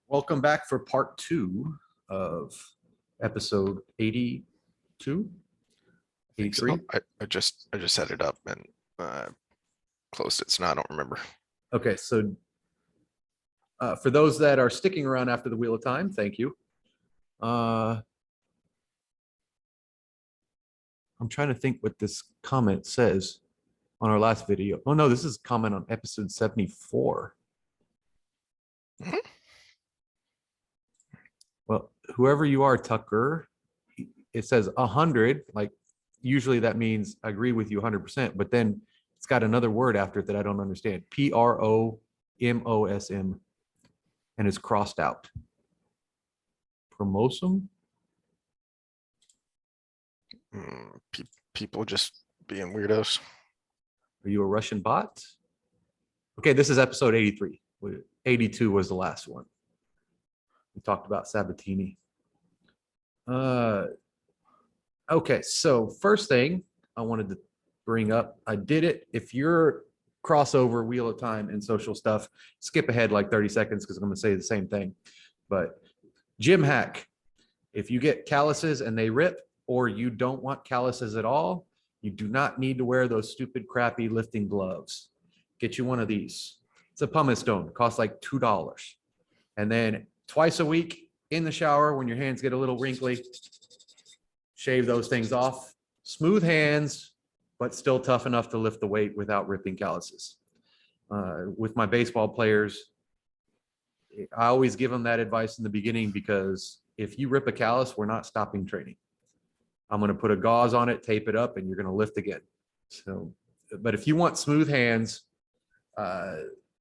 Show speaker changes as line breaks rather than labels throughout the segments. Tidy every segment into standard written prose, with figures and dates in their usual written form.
Welcome back for part 2 of episode 82,
So
83.
I just set it up and closed it, so now I don't remember.
Okay, so for those that are sticking around after the Wheel of Time, thank you. I'm trying to think what this comment says on our last video. Oh no, this is a comment on episode 74.
Mhm.
Well, whoever you are, Tucker, it says 100. Like usually that means I agree with you 100%, but then it's got another word after it that I don't understand. PROMOSM, and it's crossed out. Promosum?
People just being weirdos.
Are you a Russian bot? Okay, this is episode 83. 82 was the last one. We talked about Sabatini. Okay, so first thing I wanted to bring up, I did it. If you're crossover Wheel of Time and social stuff, skip ahead like 30 seconds because I'm going to say the same thing. But gym hack, if you get calluses and they rip, or you don't want calluses at all, you do not need to wear those stupid crappy lifting gloves. Get you one of these. It's a pumice stone, costs like $2. And then twice a week in the shower when your hands get a little wrinkly, shave those things off. Smooth hands, but still tough enough to lift the weight without ripping calluses. With my baseball players, I always give them that advice in the beginning because if you rip a callus, we're not stopping training. I'm going to put a gauze on it, tape it up, and you're going to lift again. So, but if you want smooth hands,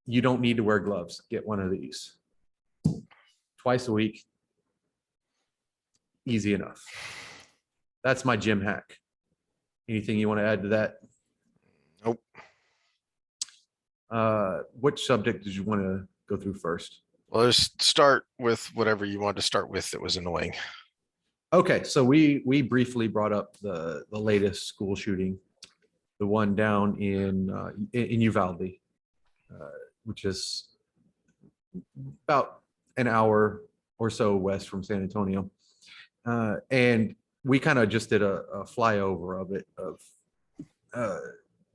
you don't need to wear gloves. Get one of these. Twice a week. Easy enough. That's my gym hack. Anything you want to add to that?
Nope.
Which subject did you want to go through first?
Well, just start with whatever you wanted to start with that was annoying.
Okay, so we briefly brought up the latest school shooting, the one down in Uvalde, which is about an hour or so west from San Antonio, and we kind of just did a flyover of it.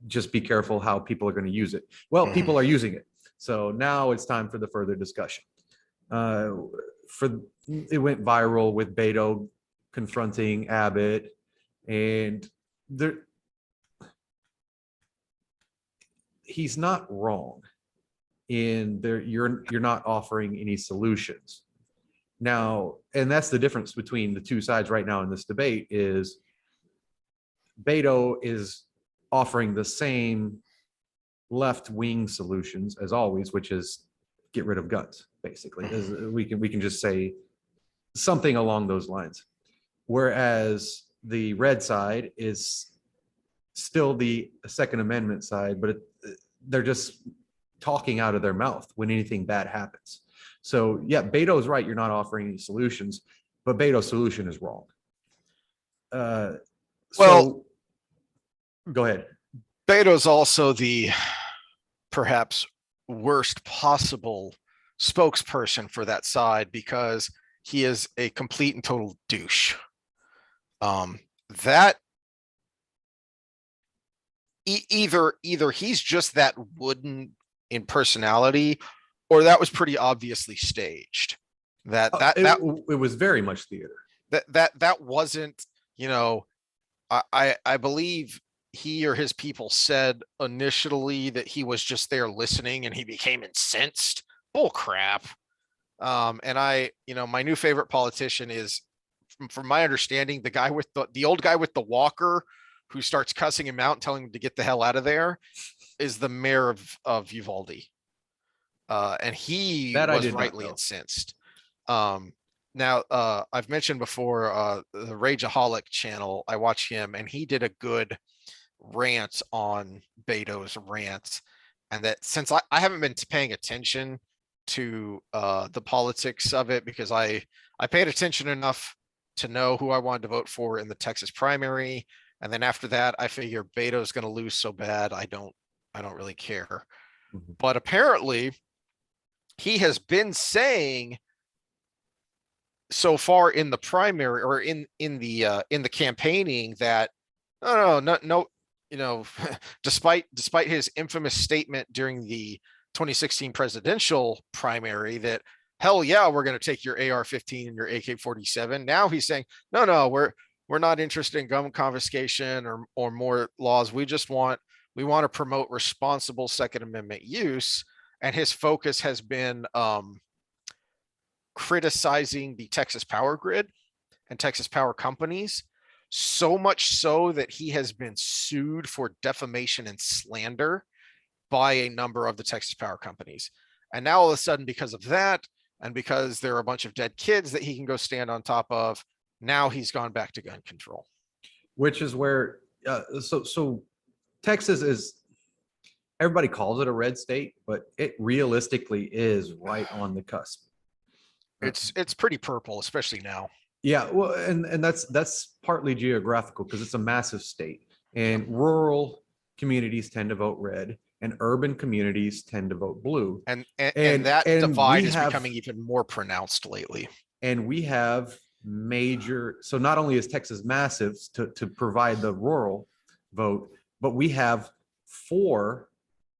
Just be careful how people are going to use it. Well, people are using it, so now it's time for the further discussion. It went viral with Beto confronting Abbott, and he's not wrong in there. You're not offering any solutions now, and that's the difference between the two sides right now in this debate. Is Beto is offering the same left-wing solutions as always, which is get rid of guns, basically. We can just say something along those lines. Whereas the red side is still the Second Amendment side, but they're just talking out of their mouth when anything bad happens. So yeah, Beto's right. You're not offering any solutions, but Beto's solution is wrong. So go ahead.
Beto's also the perhaps worst possible spokesperson for that side because he is a complete and total douche. That either he's just that wooden in personality, or that was pretty obviously staged.
It was very much theater.
That wasn't, I believe he or his people said initially that he was just there listening and he became incensed. Bull crap. And my new favorite politician is, from my understanding, the guy with the old guy with the walker who starts cussing him out and telling him to get the hell out of there, is the mayor of Uvalde. And he was rightly incensed. Now, I've mentioned before, the Rageaholic channel, I watch him, and he did a good rant on Beto's rant. And that, since I haven't been paying attention to the politics of it, because I paid attention enough to know who I wanted to vote for in the Texas primary. And then after that, I figure Beto's going to lose so bad, I don't really care. Mm-hmm. But apparently he has been saying so far in the primary or in the campaigning that no, despite his infamous statement during the 2016 presidential primary that hell yeah, we're going to take your AR-15 and your AK-47. Now he's saying no, we're not interested in gun confiscation or more laws. We want to promote responsible Second Amendment use, and his focus has been criticizing the Texas power grid and Texas power companies, so much so that he has been sued for defamation and slander by a number of the Texas power companies. And now all of a sudden, because of that, and because there are a bunch of dead kids that he can go stand on top of, now he's gone back to gun control.
Which is where, so Texas is, everybody calls it a red state, but it realistically is right on the cusp.
It's pretty purple, especially now.
Yeah, well, and that's partly geographical because it's a massive state, and rural communities tend to vote red, and urban communities tend to vote blue.
And that divide is becoming even more pronounced lately.
And we have major, so not only is Texas massive to provide the rural vote, but we have 4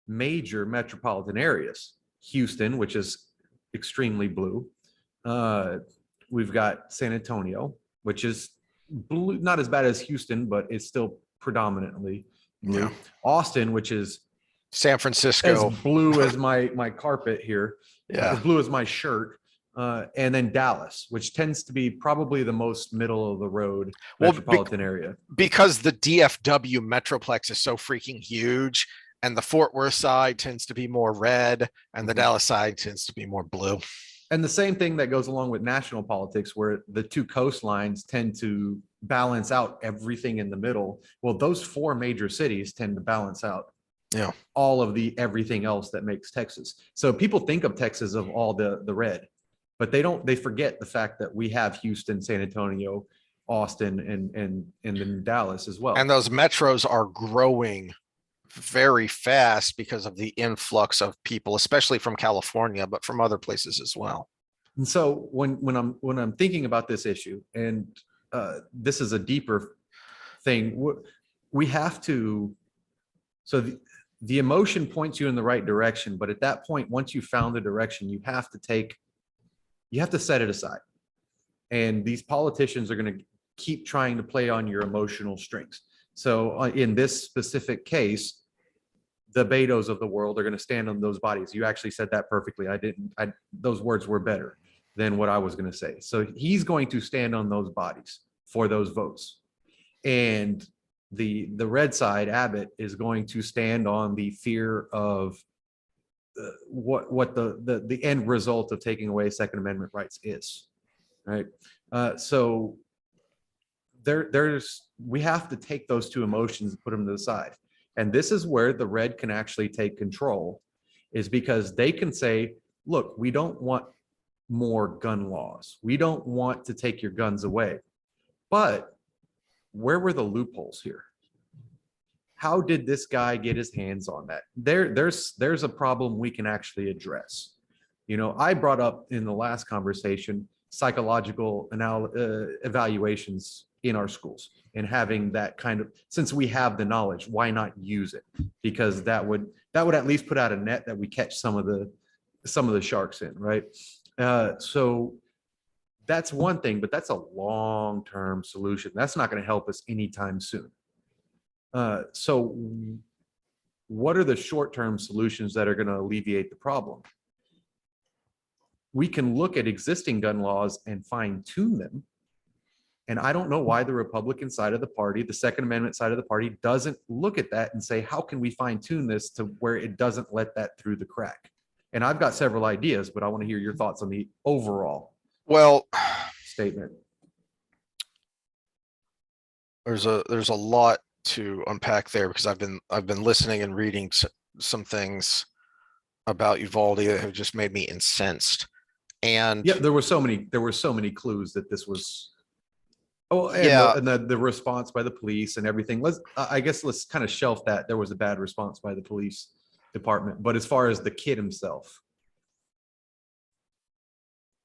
major metropolitan areas. Houston, which is extremely blue. We've got San Antonio, which is blue, not as bad as Houston, but it's still predominantly blue. Yeah. Austin, which is
San Francisco,
as blue as my carpet here, as blue as my shirt. And then Dallas, which tends to be probably the most middle of the road metropolitan area.
Because the DFW Metroplex is so freaking huge, and the Fort Worth side tends to be more red, and the Dallas side tends to be more blue.
And the same thing that goes along with national politics, where the 2 coastlines tend to balance out everything in the middle. Well, those 4 major cities tend to balance out all of the everything else that makes Texas. So people think of Texas of all the red, but they forget the fact that we have Houston, San Antonio, Austin, and then Dallas as well.
And those metros are growing very fast because of the influx of people, especially from California, but from other places as well.
And so when I'm thinking about this issue, and this is a deeper thing, we have to, so the emotion points you in the right direction, but at that point, once you found the direction, you have to set it aside. And these politicians are going to keep trying to play on your emotional strings. So in this specific case, the Beto's of the world are going to stand on those bodies. You actually said that perfectly. Those words were better than what I was going to say. So he's going to stand on those bodies for those votes. And the red side, Abbott, is going to stand on the fear of what the end result of taking away Second Amendment rights is, right? So we have to take those 2 emotions and put them to the side. And this is where the red can actually take control, is because they can say, look, we don't want more gun laws. We don't want to take your guns away. But where were the loopholes here? How did this guy get his hands on that? There's a problem we can actually address. I brought up in the last conversation psychological evaluations in our schools, and having that kind of, since we have the knowledge, why not use it? Because that would at least put out a net that we catch some of the sharks in, right? So that's one thing, but that's a long-term solution. That's not going to help us anytime soon. So what are the short-term solutions that are going to alleviate the problem? We can look at existing gun laws and fine-tune them. And I don't know why the Republican side of the party, the Second Amendment side of the party, doesn't look at that and say, how can we fine-tune this to where it doesn't let that through the crack? And I've got several ideas, but I want to hear your thoughts on the overall statement.
There's a lot to unpack there, because I've been listening and reading some things about Uvalde that have just made me incensed. And
yeah, there were so many clues that this was. Oh, and the response by the police and everything. I guess let's kind of shelf that. There was a bad response by the police department, but as far as the kid himself,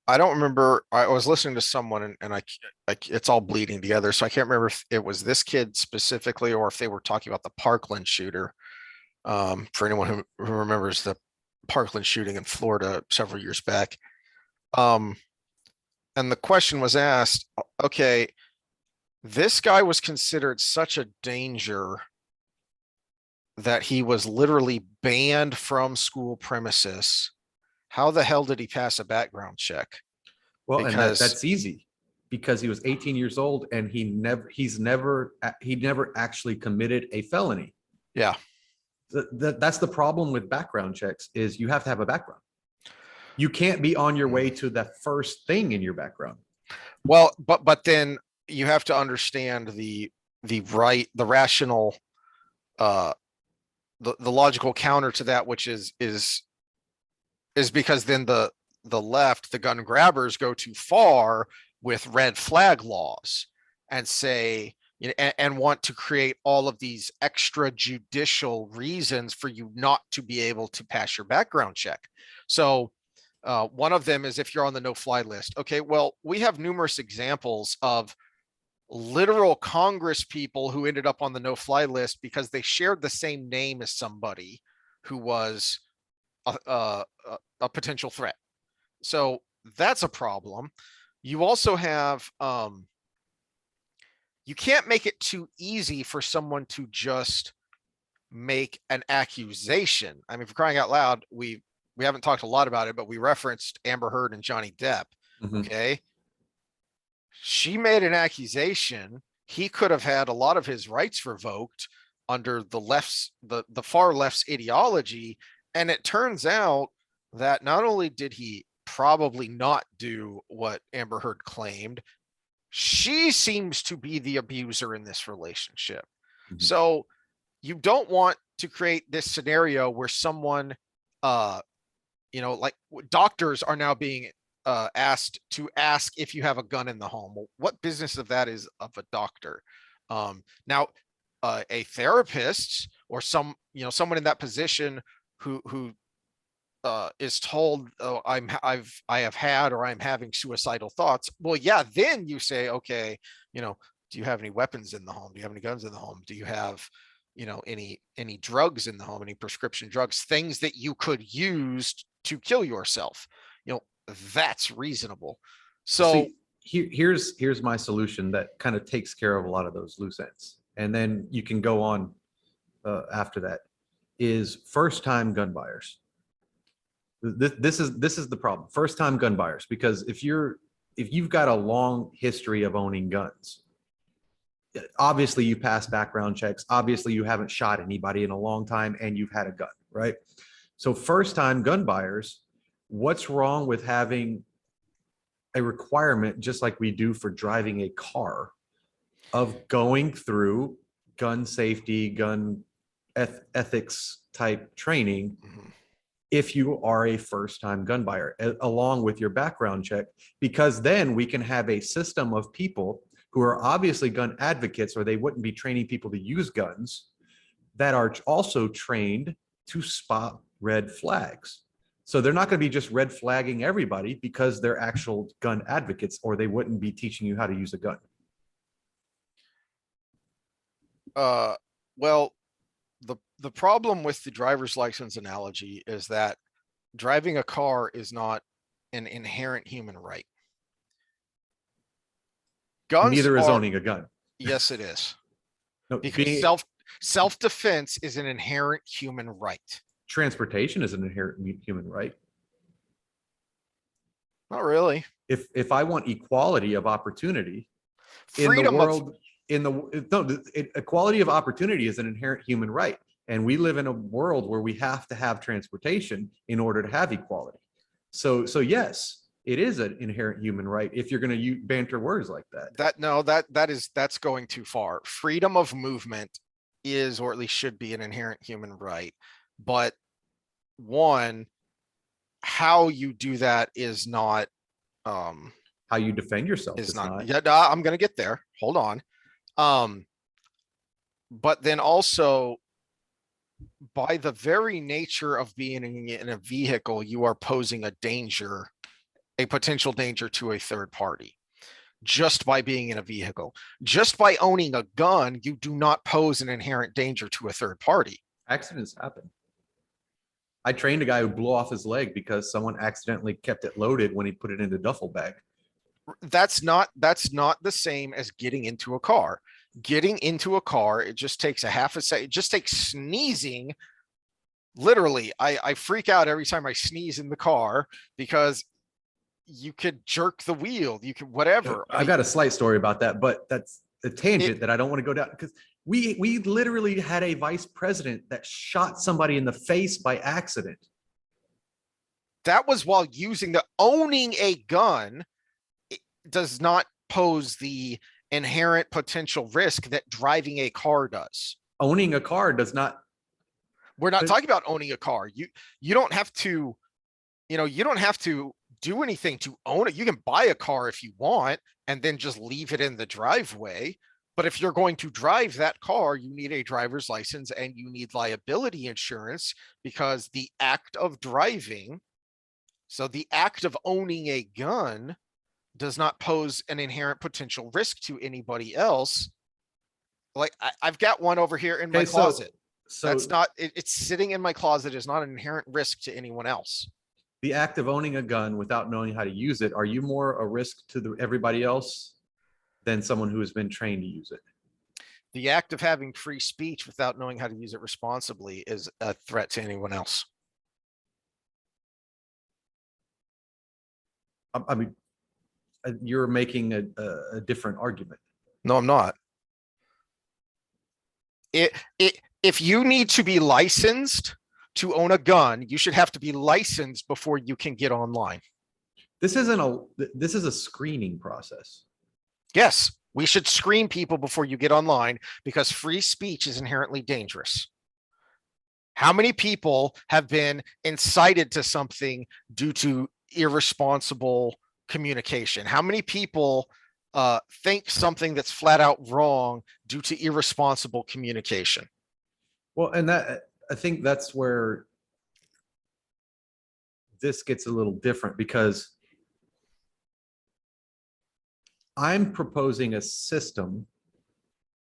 I don't remember. I was listening to someone and it's all bleeding together. So I can't remember if it was this kid specifically or if they were talking about the Parkland shooter. For anyone who remembers the Parkland shooting in Florida several years back. And the question was asked, okay, this guy was considered such a danger that he was literally banned from school premises. How the hell did he pass a background check?
Well, and
Because
that's easy because he was 18 years old and he never actually committed a felony.
yeah,
That's the problem with background checks is you have to have a background. You can't be on your way to the first thing in your background.
well, but then you have to understand the rational, the logical counter to that, which is because then the left, the gun grabbers, go too far with red flag laws and say, you know, and want to create all of these extrajudicial reasons for you not to be able to pass your background check. So one of them is if you're on the no-fly list. Okay, well, we have numerous examples of literal Congress people who ended up on the no-fly list because they shared the same name as somebody who was a potential threat. So that's a problem. You also have, you can't make it too easy for someone to just make an accusation. I mean, for crying out loud, we haven't talked a lot about it, but we referenced Amber Heard and Johnny Depp.
Mhm.
Okay. She made an accusation. He could have had a lot of his rights revoked under the far left's ideology. And it turns out that not only did he probably not do what Amber Heard claimed, she seems to be the abuser in this relationship.
Mhm.
So you don't want to create this scenario where someone, like doctors are now being asked to ask if you have a gun in the home. Well, what business of that is of a doctor? Now, a therapist or someone in that position who is told, oh, I have had or I'm having suicidal thoughts. Well, yeah, then you say, okay, do you have any weapons in the home? Do you have any guns in the home? Do you have, any drugs in the home, any prescription drugs, things that you could use to kill yourself? That's reasonable. So
See, here's my solution that kind of takes care of a lot of those loose ends, and then you can go on after that. Is first time gun buyers. This is the problem. First time gun buyers, because if you've got a long history of owning guns, obviously you pass background checks. Obviously you haven't shot anybody in a long time, and you've had a gun, right? So first time gun buyers, what's wrong with having a requirement, just like we do for driving a car, of going through gun safety, gun ethics type training if you are a first-time gun buyer, along with your background check, because then we can have a system of people who are obviously gun advocates, or they wouldn't be training people to use guns, that are also trained to spot red flags. So they're not going to be just red flagging everybody because they're actual gun advocates, or they wouldn't be teaching you how to use a gun.
well, the problem with the driver's license analogy is that driving a car is not an inherent human right. Guns
Neither is
are,
owning a gun.
yes, it is.
No,
Because self-defense is an inherent human right.
transportation is an inherent human right.
Not really.
If I want equality of opportunity in the
Freedom of
world, equality of opportunity is an inherent human right. And we live in a world where we have to have transportation in order to have equality. So yes, it is an inherent human right if you're going to banter words like that.
that's going too far. Freedom of movement is, or at least should be, an inherent human right. But one, how you do that is not,
How you defend yourself
is
is
not,
not.
yeah, I'm going to get there. Hold on. But then also, by the very nature of being in a vehicle, you are posing a danger a potential danger to a third party just by being in a vehicle. Just by owning a gun, you do not pose an inherent danger to a third party.
Accidents happen. I trained a guy who blew off his leg because someone accidentally kept it loaded when he put it in the duffel bag.
That's not the same as getting into a car. Getting into a car, it just takes a half a second. It just takes sneezing. Literally, I freak out every time I sneeze in the car because you could jerk the wheel, you could whatever.
I got a slight story about that, but that's a tangent that I don't want to go down, because we literally had a vice president that shot somebody in the face by accident.
That was while owning a gun. It does not pose the inherent potential risk that driving a car does.
Owning a car does not.
We're not talking about owning a car. You don't have to, you don't have to do anything to own it. You can buy a car if you want and then just leave it in the driveway. But if you're going to drive that car, you need a driver's license and you need liability insurance, because the act of driving, so the act of owning a gun, does not pose an inherent potential risk to anybody else. Like I've got one over here in my closet.
So
that's not, it's sitting in my closet, is not an inherent risk to anyone else.
The act of owning a gun without knowing how to use it, are you more a risk to everybody else than someone who has been trained to use it?
The act of having free speech without knowing how to use it responsibly is a threat to anyone else.
I mean, you're making a different argument.
No, I'm not. If you need to be licensed to own a gun, you should have to be licensed before you can get online.
This is a screening process.
Yes, we should screen people before you get online, because free speech is inherently dangerous. How many people have been incited to something due to irresponsible communication? How many people think something that's flat out wrong due to irresponsible communication?
Well, and I think that's where this gets a little different, because I'm proposing a system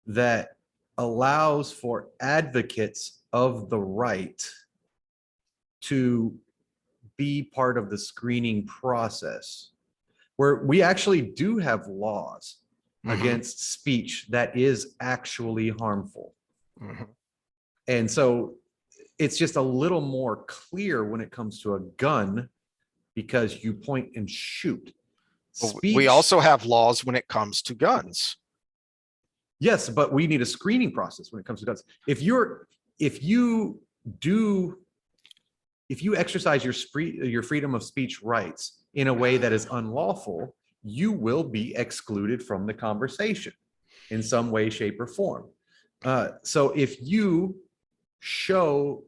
that allows for advocates of the right to be part of the screening process, where we actually do have laws against speech that is actually harmful. And so it's just a little more clear when it comes to a gun, because you point and shoot.
We also have laws when it comes to guns.
Yes, but we need a screening process when it comes to guns. If you exercise your freedom of speech rights in a way that is unlawful, you will be excluded from the conversation in some way, shape, or form. So if you show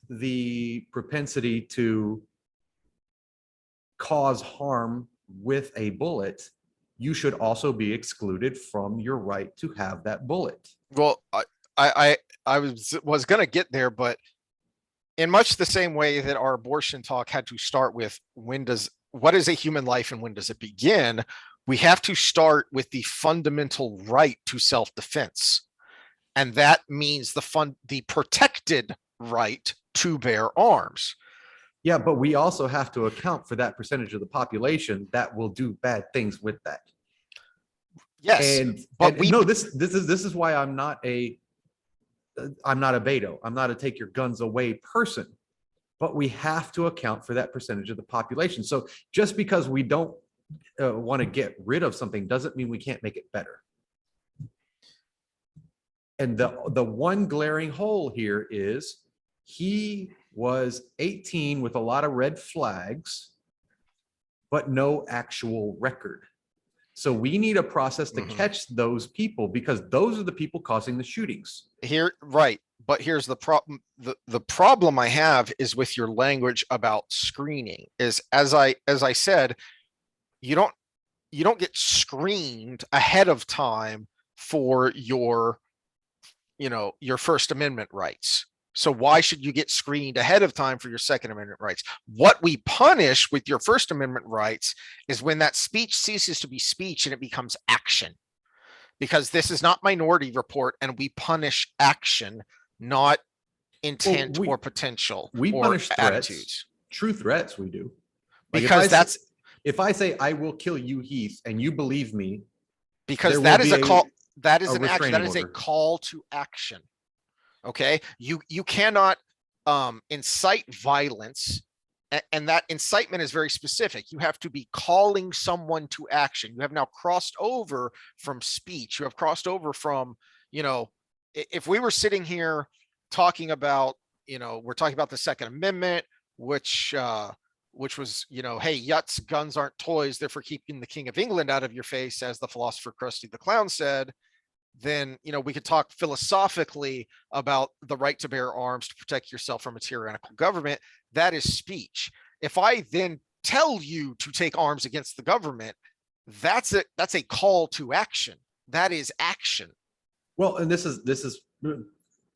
the propensity to cause harm with a bullet, you should also be excluded from your right to have that bullet.
Well, I was going to get there, but in much the same way that our abortion talk had to start with what is a human life and when does it begin, we have to start with the fundamental right to self-defense. And that means the protected right to bear arms.
Yeah, but we also have to account for that percentage of the population that will do bad things with that.
Yes,
this is why I'm not a Beto. I'm not a take your guns away person. But we have to account for that percentage of the population. So just because we don't want to get rid of something doesn't mean we can't make it better. And the one glaring hole here is he was 18 with a lot of red flags, but no actual record. So we need a process to catch those people, because those are the people causing the shootings.
Right. But here's the problem. The problem I have is with your language about screening is, as I said, you don't get screened ahead of time for your First Amendment rights. So why should you get screened ahead of time for your Second Amendment rights? What we punish with your First Amendment rights is when that speech ceases to be speech and it becomes action. Because this is not Minority Report, and we punish action, not intent or potential
we
or
punish threats,
attitudes.
true threats. We do.
Because
if I say I will kill you, Heath, and you believe me,
because that is a call. That is an action. That is
order.
A call to action. Okay, you cannot incite violence, and that incitement is very specific. You have to be calling someone to action. You have now crossed over from speech. You have crossed over from, if we were sitting here talking about, we're talking about the Second Amendment, which was, hey, yuts, guns aren't toys, they're for keeping the King of England out of your face, as the philosopher Krusty the Clown said. Then, we could talk philosophically about the right to bear arms to protect yourself from a tyrannical government. That is speech. If I then tell you to take arms against the government, that's a call to action. That is action.
Well, and this is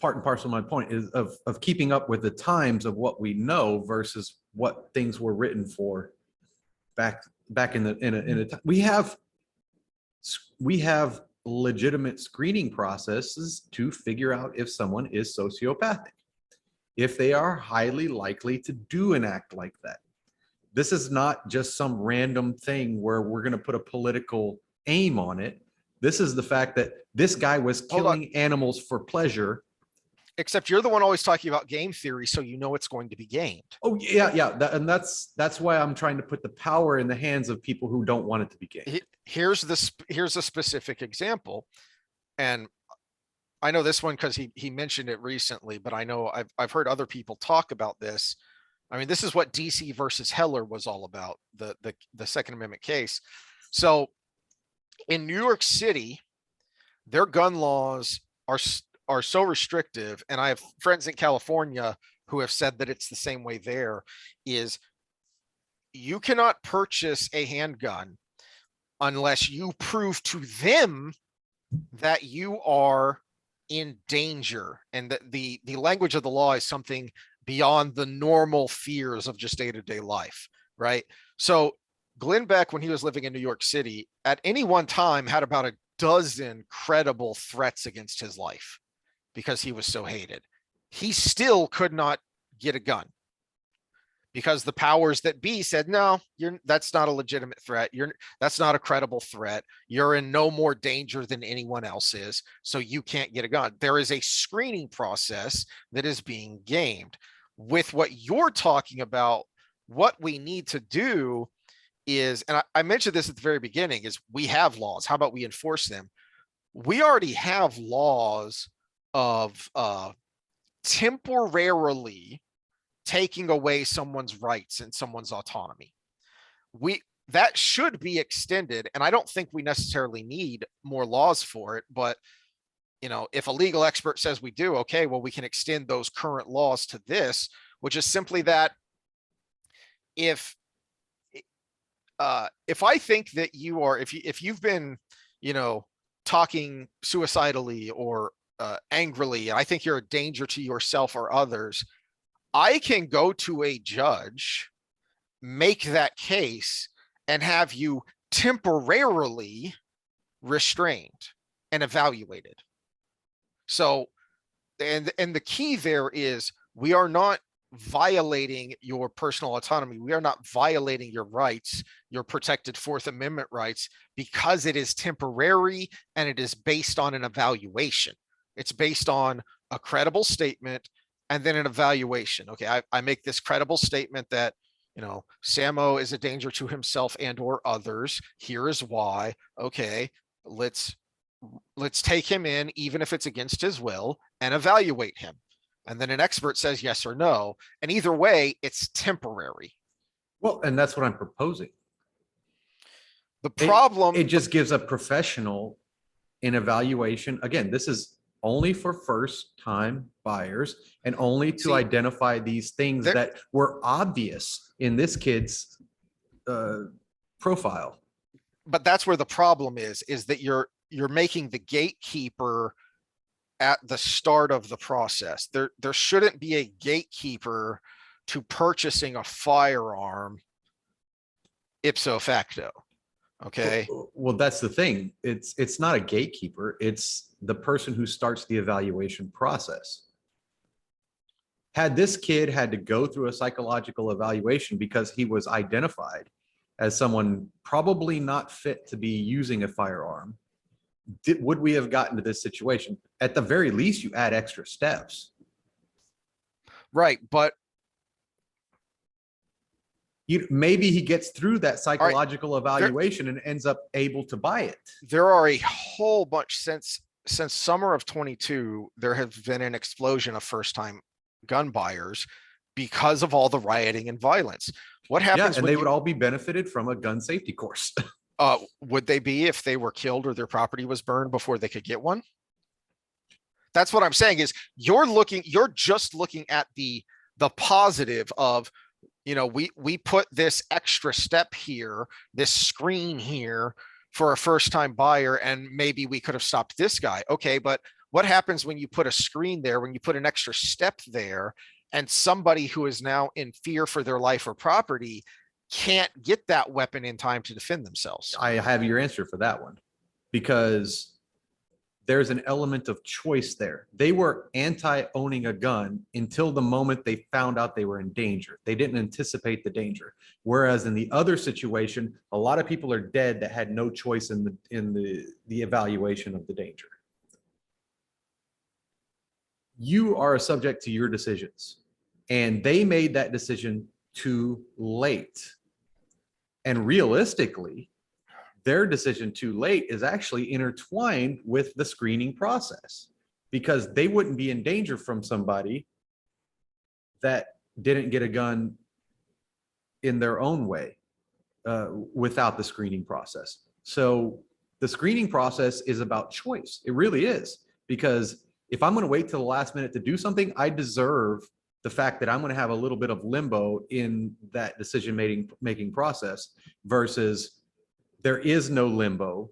part and parcel of my point is of keeping up with the times of what we know versus what things were written for back in a time. We have legitimate screening processes to figure out if someone is sociopathic, if they are highly likely to do an act like that. This is not just some random thing where we're going to put a political aim on it. This is the fact that this guy was killing animals for pleasure.
Except you're the one always talking about game theory, so it's going to be gamed.
Oh yeah. That's why I'm trying to put the power in the hands of people who don't want it to be gamed.
Here's a specific example, and I know this one because he mentioned it recently, but I know I've heard other people talk about this. I mean, this is what DC versus Heller was all about, the Second Amendment case. So in New York City, their gun laws are so restrictive, and I have friends in California who have said that it's the same way there, is you cannot purchase a handgun unless you prove to them that you are in danger, and that the language of the law is something beyond the normal fears of just day-to-day life, right? So Glenn Beck, when he was living in New York City, at any one time had about a dozen credible threats against his life because he was so hated. He still could not get a gun because the powers that be said, no, that's not a legitimate threat. That's not a credible threat. You're in no more danger than anyone else is, so you can't get a gun. There is a screening process that is being gamed. With what you're talking about, what we need to do is, and I mentioned this at the very beginning, is we have laws. How about we enforce them? We already have laws of temporarily taking away someone's rights and someone's autonomy. That should be extended, and I don't think we necessarily need more laws for it, but if a legal expert says we do, okay, well, we can extend those current laws to this, which is simply that if I think that you are, if you've been, talking suicidally or angrily, and I think you're a danger to yourself or others, I can go to a judge, make that case, and have you temporarily restrained and evaluated. So, and the key there is we are not violating your personal autonomy. We are not violating your rights, your protected Fourth Amendment rights, because it is temporary and it is based on an evaluation. It's based on a credible statement and then an evaluation. Okay, I make this credible statement that, Samo is a danger to himself and or others. Here is why. Okay, let's take him in, even if it's against his will, and evaluate him. And then an expert says yes or no. And either way, it's temporary.
Well, and that's what I'm proposing.
The problem,
it just gives a professional an evaluation. Again, this is only for first-time buyers and only to identify these things that were obvious in this kid's profile.
But that's where the problem is that you're making the gatekeeper at the start of the process. There shouldn't be a gatekeeper to purchasing a firearm ipso facto. Okay.
Well, that's the thing. It's not a gatekeeper. It's the person who starts the evaluation process. Had this kid had to go through a psychological evaluation because he was identified as someone probably not fit to be using a firearm, would we have gotten to this situation? At the very least, you add extra steps.
Right. But
maybe he gets through that psychological evaluation and ends up able to buy it.
There are a whole bunch since summer of 22, there has been an explosion of first-time gun buyers because of all the rioting and violence. What happens?
Yeah, and they would all be benefited from a gun safety course.
Would they be if they were killed or their property was burned before they could get one? That's what I'm saying is you're just looking at the positive of, you know, we put this extra step here, this screen here for a first-time buyer, and maybe we could have stopped this guy. Okay, but what happens when you put a screen there, when you put an extra step there, and somebody who is now in fear for their life or property can't get that weapon in time to defend themselves?
I have your answer for that one, because there's an element of choice there. They were anti-owning a gun until the moment they found out they were in danger. They didn't anticipate the danger. Whereas in the other situation, a lot of people are dead that had no choice in the evaluation of the danger. You are subject to your decisions, and they made that decision too late. And realistically, their decision too late is actually intertwined with the screening process, because they wouldn't be in danger from somebody that didn't get a gun in their own way without the screening process. So the screening process is about choice. It really is, because if I'm going to wait till the last minute to do something, I deserve the fact that I'm going to have a little bit of limbo in that decision making process, versus there is no limbo,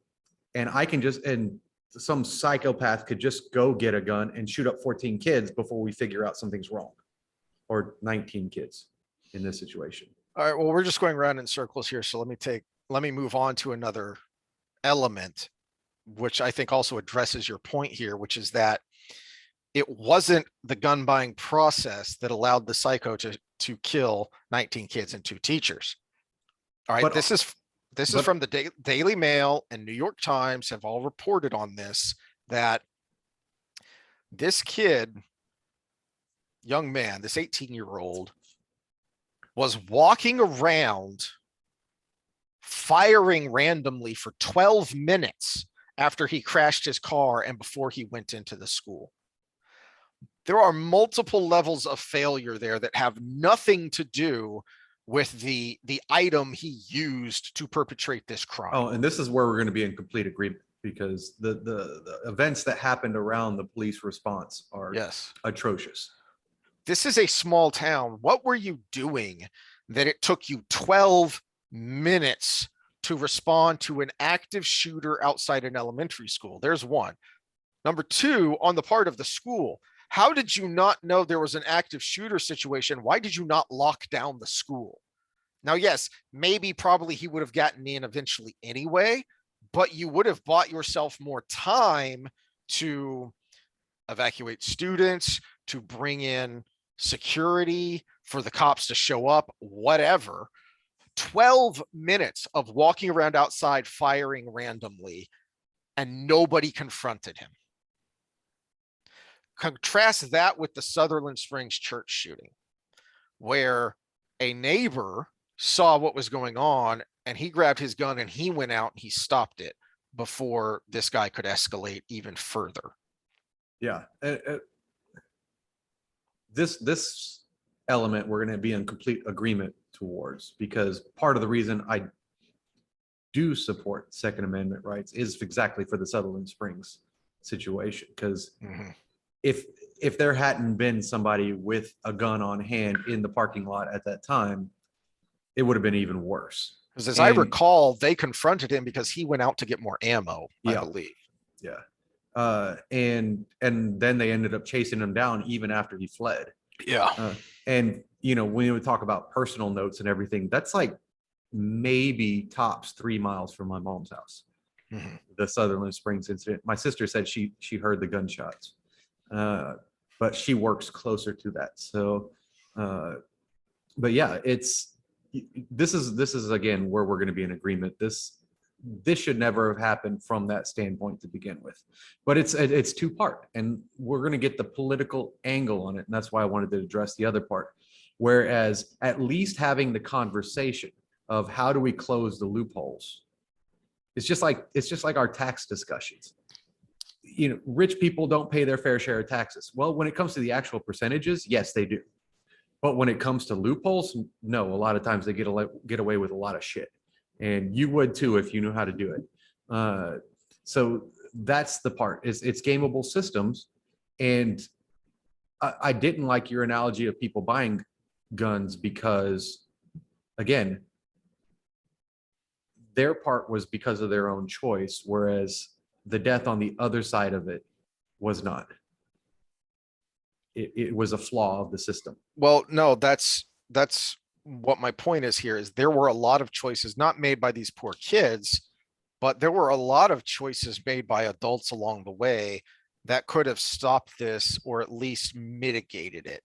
and I can just, and some psychopath could just go get a gun and shoot up 14 kids before we figure out something's wrong, or 19 kids in this situation.
All right, well, we're just going around in circles here. So let me move on to another element, which I think also addresses your point here, which is that it wasn't the gun buying process that allowed the psycho to kill 19 kids and 2 teachers. All right, but this is from the Daily Mail and New York Times have all reported on this, that this kid, young man, this 18-year-old was walking around firing randomly for 12 minutes after he crashed his car and before he went into the school. There are multiple levels of failure there that have nothing to do with the item he used to perpetrate this crime.
Oh, and this is where we're going to be in complete agreement, because the events that happened around the police response are atrocious.
This is a small town. What were you doing that it took you 12 minutes to respond to an active shooter outside an elementary school? There's one. Number 2, on the part of the school, how did you not know there was an active shooter situation? Why did you not lock down the school? Now, yes, maybe probably he would have gotten in eventually anyway, but you would have bought yourself more time to evacuate students, to bring in security, for the cops to show up, whatever. 12 minutes of walking around outside firing randomly, and nobody confronted him. Contrast that with the Sutherland Springs church shooting, where a neighbor saw what was going on and he grabbed his gun and he went out and he stopped it before this guy could escalate even further.
Yeah. This element we're going to be in complete agreement towards, because part of the reason I do support Second Amendment rights is exactly for the Sutherland Springs situation. Because if there hadn't been somebody with a gun on hand in the parking lot at that time, it would have been even worse.
Because as I recall, they confronted him because he went out to get more ammo, I believe.
Yeah. And then they ended up chasing him down even after he fled.
Yeah.
And when we talk about personal notes and everything, that's like maybe tops 3 miles from my mom's house.
Mhm.
The Sutherland Springs incident. My sister said she heard the gunshots, but she works closer to that. So, but yeah, this is again where we're going to be in agreement. This should never have happened from that standpoint to begin with. But it's two part, and we're going to get the political angle on it, and that's why I wanted to address the other part. Whereas at least having the conversation of how do we close the loopholes. It's just like our tax discussions. Rich people don't pay their fair share of taxes. Well, when it comes to the actual percentages, yes, they do. But when it comes to loopholes, no, a lot of times they get away with a lot of shit. And you would too if you knew how to do it. So that's the part. It's gameable systems. And I didn't like your analogy of people buying guns because, again, their part was because of their own choice, whereas the death on the other side of it was not. It was a flaw of the system.
Well, no, that's what my point is here is there were a lot of choices not made by these poor kids, but there were a lot of choices made by adults along the way that could have stopped this or at least mitigated it.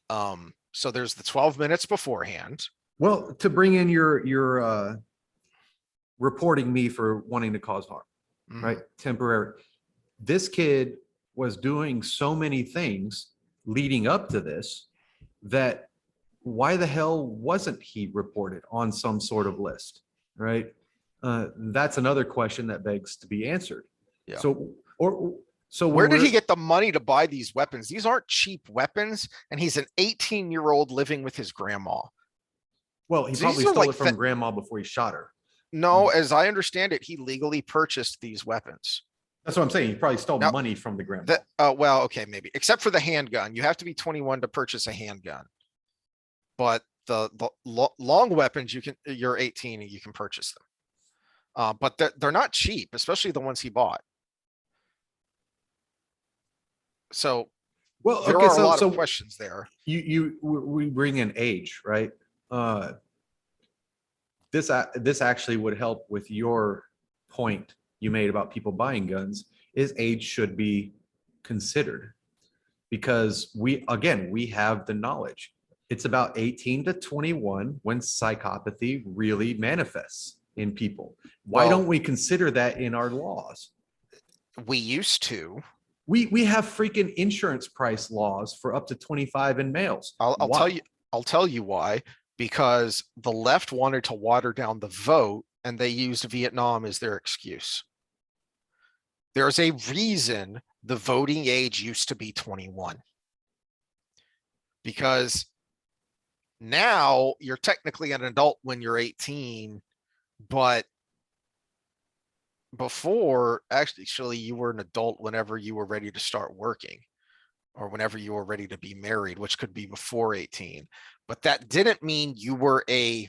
So there's the 12 minutes beforehand.
Well, to bring in your reporting me for wanting to cause harm, right? Temporary. This kid was doing so many things leading up to this that why the hell wasn't he reported on some sort of list, right? That's another question that begs to be answered.
Yeah.
So
where did he get the money to buy these weapons? These aren't cheap weapons, and he's an 18-year-old living with his grandma.
Well, he probably stole it from grandma before he shot her.
No, as I understand it, he legally purchased these weapons.
That's what I'm saying. He probably stole money from the grandma.
Well, okay, maybe. Except for the handgun. You have to be 21 to purchase a handgun. But the long weapons, you're 18 and you can purchase them. But they're not cheap, especially the ones he bought. So there are a lot of questions there.
We bring in age, right? This actually would help with your point you made about people buying guns. Is age should be considered, because we have the knowledge. It's about 18 to 21 when psychopathy really manifests in people. Why don't we consider that in our laws?
We used to.
We have freaking insurance price laws for up to 25 in males.
I'll tell you why. Because the left wanted to water down the vote and they used Vietnam as their excuse. There's a reason the voting age used to be 21. Because now you're technically an adult when you're 18, but before, actually, you were an adult whenever you were ready to start working or whenever you were ready to be married, which could be before 18. But that didn't mean you were a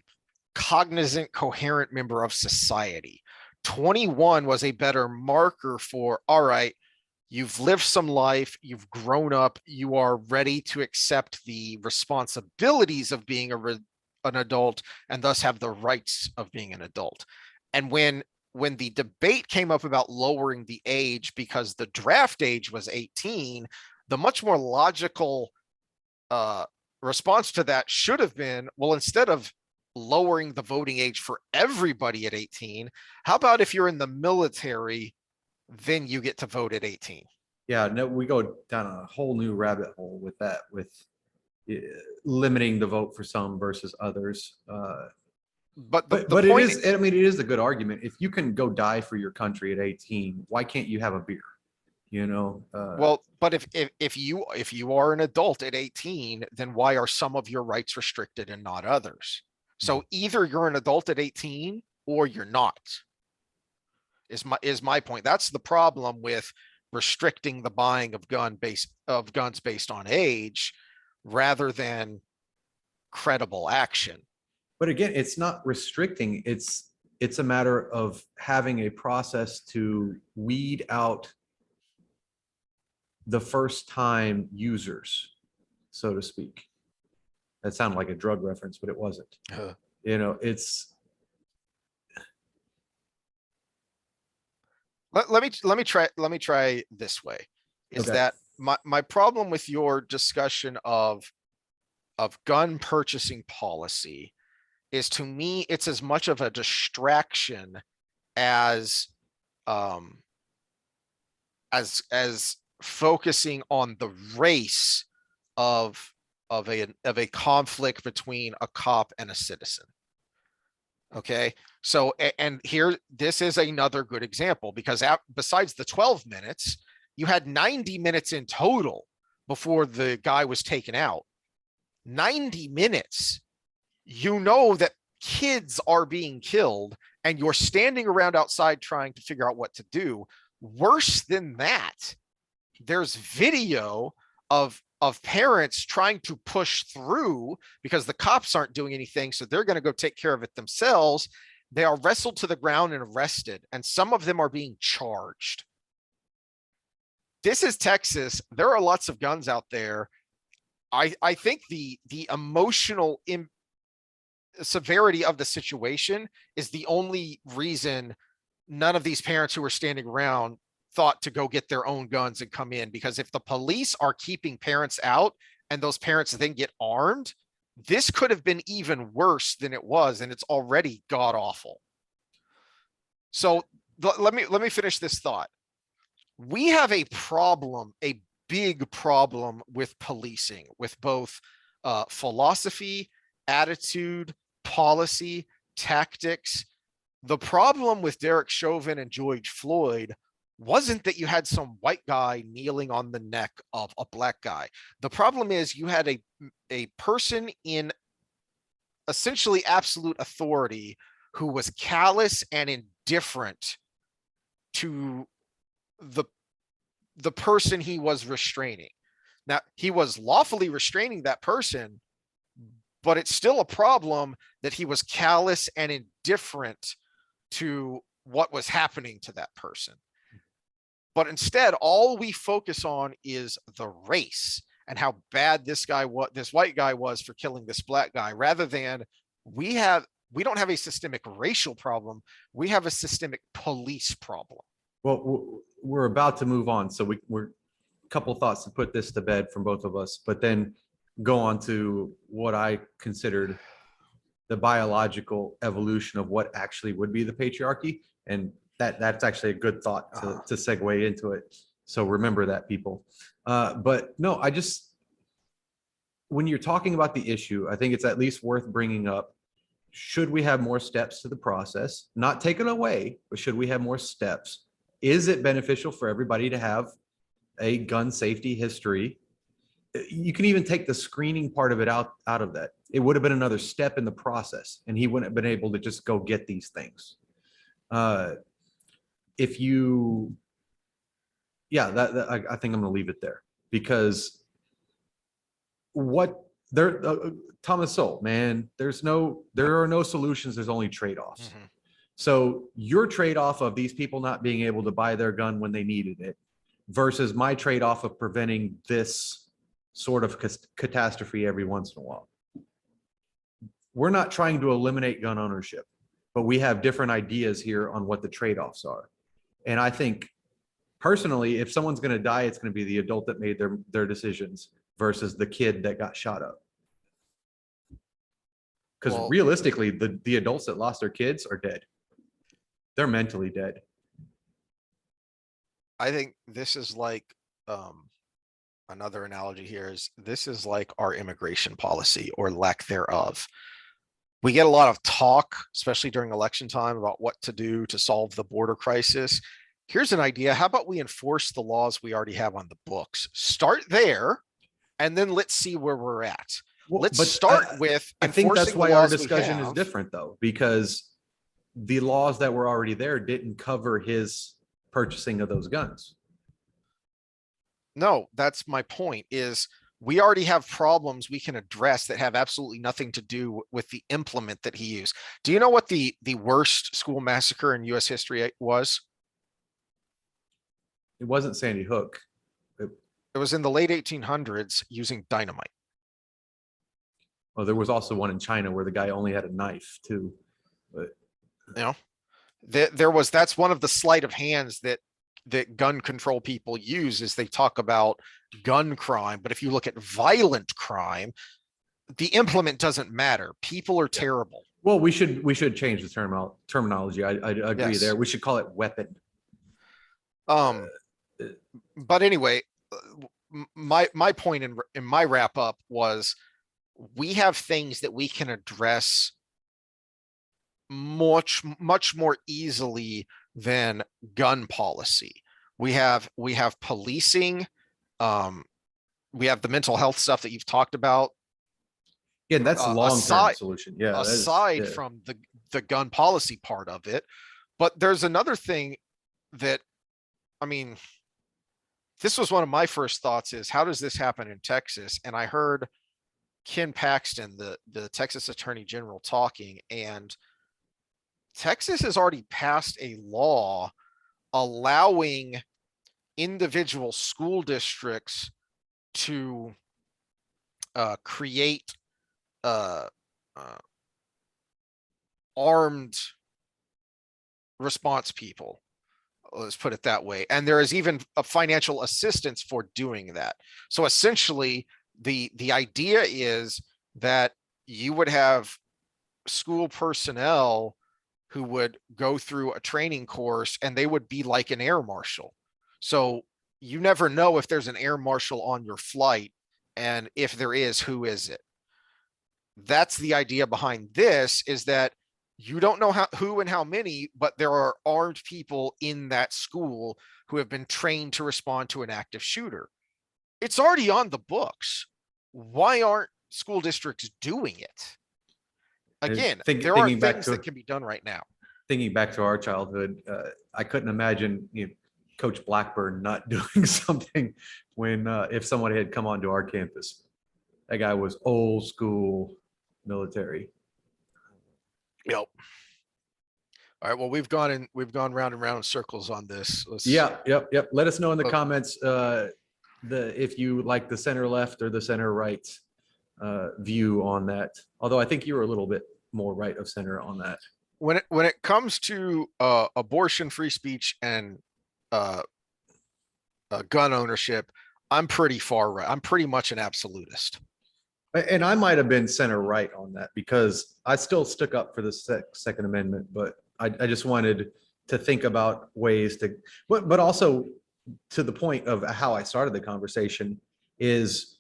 cognizant, coherent member of society. 21 was a better marker for, all right, you've lived some life, you've grown up, you are ready to accept the responsibilities of being an adult and thus have the rights of being an adult. And when the debate came up about lowering the age because the draft age was 18, the much more logical response to that should have been, well, instead of lowering the voting age for everybody at 18, how about if you're in the military, then you get to vote at 18?
Yeah, no, we go down a whole new rabbit hole with that, with limiting the vote for some versus others. But it is, I mean, it is a good argument. If you can go die for your country at 18, why can't you have a beer?
Well, but if you are an adult at 18, then why are some of your rights restricted and not others? So either you're an adult at 18 or you're not, is my point. That's the problem with restricting the buying of guns based on age rather than credible action.
But again, it's not restricting. It's a matter of having a process to weed out the first time users, so to speak. That sounded like a drug reference, but it wasn't. You know, it's.
Let me try this way. Is
Okay.
that my problem with your discussion of gun purchasing policy is, to me, it's as much of a distraction as as focusing on the race of a conflict between a cop and a citizen. Okay, so and here, this is another good example, because besides the 12 minutes, you had 90 minutes in total before the guy was taken out. 90 minutes. You know that kids are being killed, and you're standing around outside trying to figure out what to do. Worse than that, there's video of parents trying to push through because the cops aren't doing anything, so they're going to go take care of it themselves. They are wrestled to the ground and arrested, and some of them are being charged. This is Texas. There are lots of guns out there. I think the emotional severity of the situation is the only reason none of these parents who were standing around thought to go get their own guns and come in, because if the police are keeping parents out and those parents then get armed, this could have been even worse than it was, and it's already god awful. So let me finish this thought. We have a problem, a big problem with policing, with both philosophy, attitude, policy, tactics. The problem with Derek Chauvin and George Floyd wasn't that you had some white guy kneeling on the neck of a black guy. The problem is you had a person in essentially absolute authority who was callous and indifferent to the person he was restraining. Now, he was lawfully restraining that person, but it's still a problem that he was callous and indifferent to what was happening to that person. But instead, all we focus on is the race and how bad this white guy was for killing this black guy, rather than we don't have a systemic racial problem. We have a systemic police problem.
Well, we're about to move on, so we're a couple of thoughts to put this to bed from both of us, but then go on to what I considered the biological evolution of what actually would be the patriarchy, and that's actually a good thought to segue into it. So remember that, people. But no, when you're talking about the issue, I think it's at least worth bringing up. Should we have more steps to the process? Not taken away, but should we have more steps? Is it beneficial for everybody to have a gun safety history? You can even take the screening part of it out of that. It would have been another step in the process, and he wouldn't have been able to just go get these things. I think I'm going to leave it there, because Thomas Sowell, man, there are no solutions. There's only trade-offs. Mm-hmm. So your trade-off of these people not being able to buy their gun when they needed it versus my trade-off of preventing this sort of catastrophe every once in a while. We're not trying to eliminate gun ownership, but we have different ideas here on what the trade-offs are. And I think personally, if someone's going to die, it's going to be the adult that made their decisions versus the kid that got shot up. Because realistically, the adults that lost their kids are dead. They're mentally dead.
I think this is like another analogy here is this is like our immigration policy or lack thereof. We get a lot of talk, especially during election time, about what to do to solve the border crisis. Here's an idea. How about we enforce the laws we already have on the books? Start there, and then let's see where we're at. Well, let's start with.
I think that's why our discussion is different, though, because the laws that were already there didn't cover his purchasing of those guns.
No, that's my point, is we already have problems we can address that have absolutely nothing to do with the implement that he used. Do you know what the worst school massacre in US history was?
It wasn't Sandy Hook.
It was in the late 1800s using dynamite.
Well, there was also one in China where the guy only had a knife too. But
You know, that's one of the sleight of hands that gun control people use, is they talk about gun crime. But if you look at violent crime, the implement doesn't matter. People are terrible.
well, we should change the terminology. I agree
Yes.
there. We should call it weapon.
But anyway, my point in my wrap up was, we have things that we can address much more easily than gun policy. We have policing. We have the mental health stuff that you've talked about.
Yeah, that's long-term solution. Yeah.
Aside from the gun policy part of it. But there's another thing that, I mean, this was one of my first thoughts, is how does this happen in Texas? And I heard Ken Paxton, the Texas Attorney General, talking, and Texas has already passed a law allowing individual school districts to create armed response people. Let's put it that way. And there is even a financial assistance for doing that. So essentially, the idea is that you would have school personnel who would go through a training course, and they would be like an air marshal. So you never know if there's an air marshal on your flight, and if there is, who is it? That's the idea behind this, is that you don't know who and how many, but there are armed people in that school who have been trained to respond to an active shooter. It's already on the books. Why aren't school districts doing it? Again, there are things that can be done right now.
Thinking back to our childhood, I couldn't imagine Coach Blackburn not doing something when if somebody had come onto our campus. That guy was old school military.
Yep. All right. Well, we've gone round and round in circles on this.
Yep. Let us know in the comments if you like the center left or the center right view on that. Although I think you were a little bit more right of center on that.
When it comes to abortion, free speech, and gun ownership, I'm pretty far right. I'm pretty much an absolutist.
And I might have been center right on that, because I still stuck up for the Second Amendment, but I just wanted to think about ways to, but also to the point of how I started the conversation is,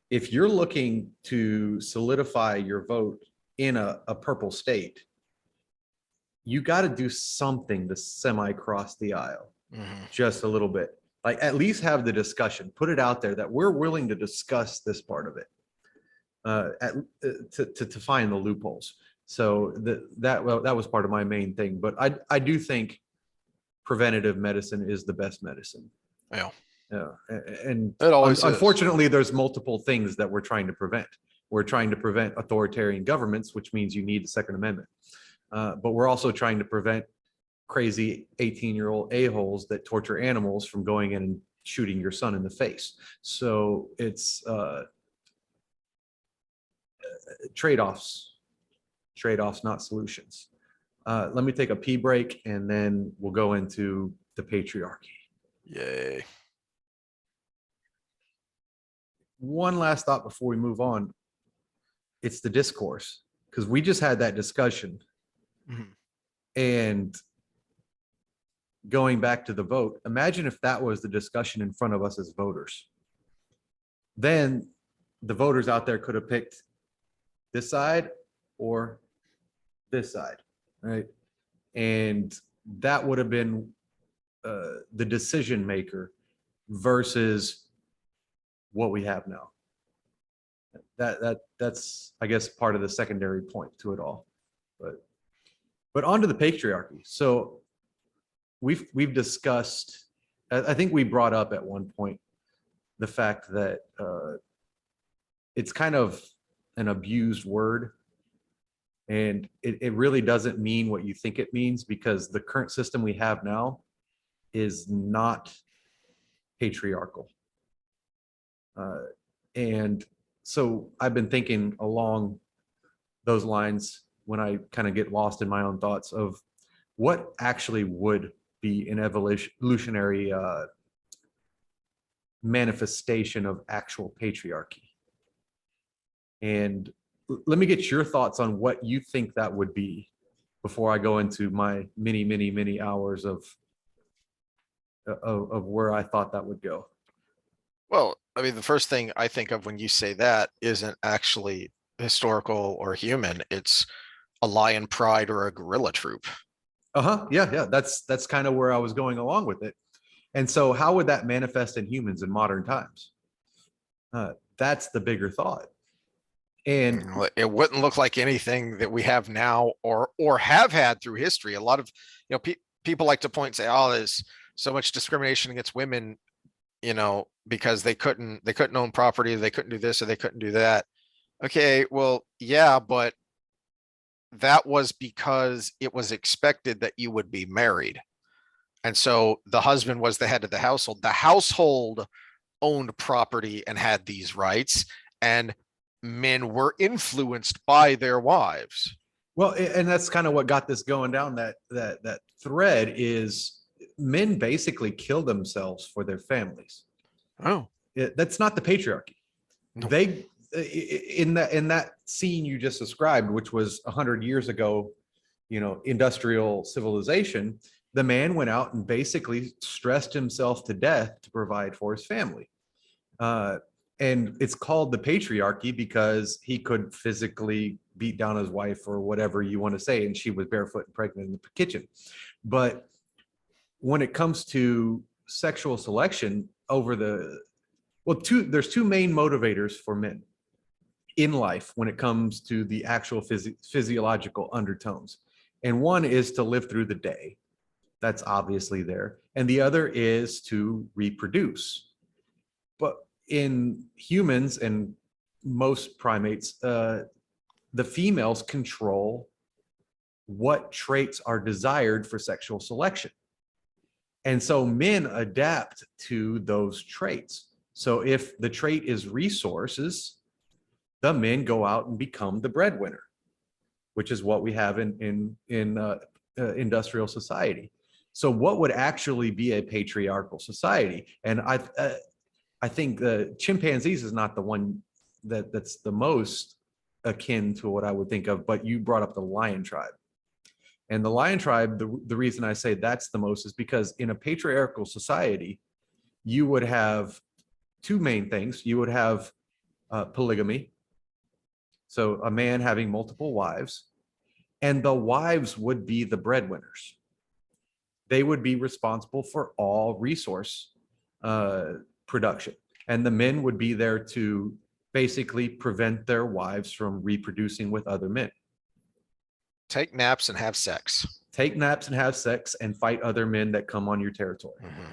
if you're looking to solidify your vote in a purple state, you got to do something to semi-cross the aisle, just a little bit. Like, at least have the discussion, put it out there that we're willing to discuss this part of it. To find the loopholes. So that was part of my main thing. But I do think preventative medicine is the best medicine.
Yeah.
And unfortunately, there's multiple things that we're trying to prevent. We're trying to prevent authoritarian governments, which means you need the Second Amendment. But we're also trying to prevent crazy 18-year-old a-holes that torture animals from going in and shooting your son in the face. So it's trade-offs, not solutions. Let me take a pee break, and then we'll go into the patriarchy.
Yay.
One last thought before we move on. It's the discourse, because we just had that discussion. And going back to the vote, imagine if that was the discussion in front of us as voters. Then the voters out there could have picked this side or this side, right? And that would have been the decision maker versus what we have now. That's I guess part of the secondary point to it all. But on to the patriarchy. So we've discussed, I think we brought up at one point the fact that it's kind of an abused word, and it really doesn't mean what you think it means, because the current system we have now is not patriarchal. And so I've been thinking along those lines when I kind of get lost in my own thoughts of what actually would be an evolutionary manifestation of actual patriarchy. And let me get your thoughts on what you think that would be before I go into my many hours of where I thought that would go.
Well, I mean, the first thing I think of when you say that isn't actually historical or human. It's a lion pride or a gorilla troop.
Yeah. That's kind of where I was going along with it. And so how would that manifest in humans in modern times? That's the bigger thought. And
It wouldn't look like anything that we have now or have had through history. A lot of, people like to point and say, oh, there's so much discrimination against women, because they couldn't own property, they couldn't do this or they couldn't do that. Okay, well, yeah, but that was because it was expected that you would be married. And so the husband was the head of the household. The household owned property and had these rights, and men were influenced by their wives.
well, and that's kind of what got this going down that thread is men basically kill themselves for their families.
Oh,
That's not the patriarchy.
No.
They in that scene you just described, which was 100 years ago, industrial civilization, the man went out and basically stressed himself to death to provide for his family. And it's called the patriarchy because he could physically beat down his wife or whatever you want to say, and she was barefoot and pregnant in the kitchen. But when it comes to sexual selection there's two main motivators for men in life when it comes to the actual physiological undertones. And one is to live through the day. That's obviously there. And the other is to reproduce. But in humans and most primates, the females control what traits are desired for sexual selection. And so men adapt to those traits. So if the trait is resources, the men go out and become the breadwinner, which is what we have in industrial society. So what would actually be a patriarchal society? And I think the chimpanzees is not the one that's the most akin to what I would think of, but you brought up the lion tribe. And the lion tribe, the reason I say that's the most is because in a patriarchal society, you would have two main things. You would have polygamy, so a man having multiple wives, and the wives would be the breadwinners. They would be responsible for all resource production, and the men would be there to basically prevent their wives from reproducing with other men.
Take naps and have sex.
Take naps and have sex and fight other men that come on your territory.
Mm-hmm.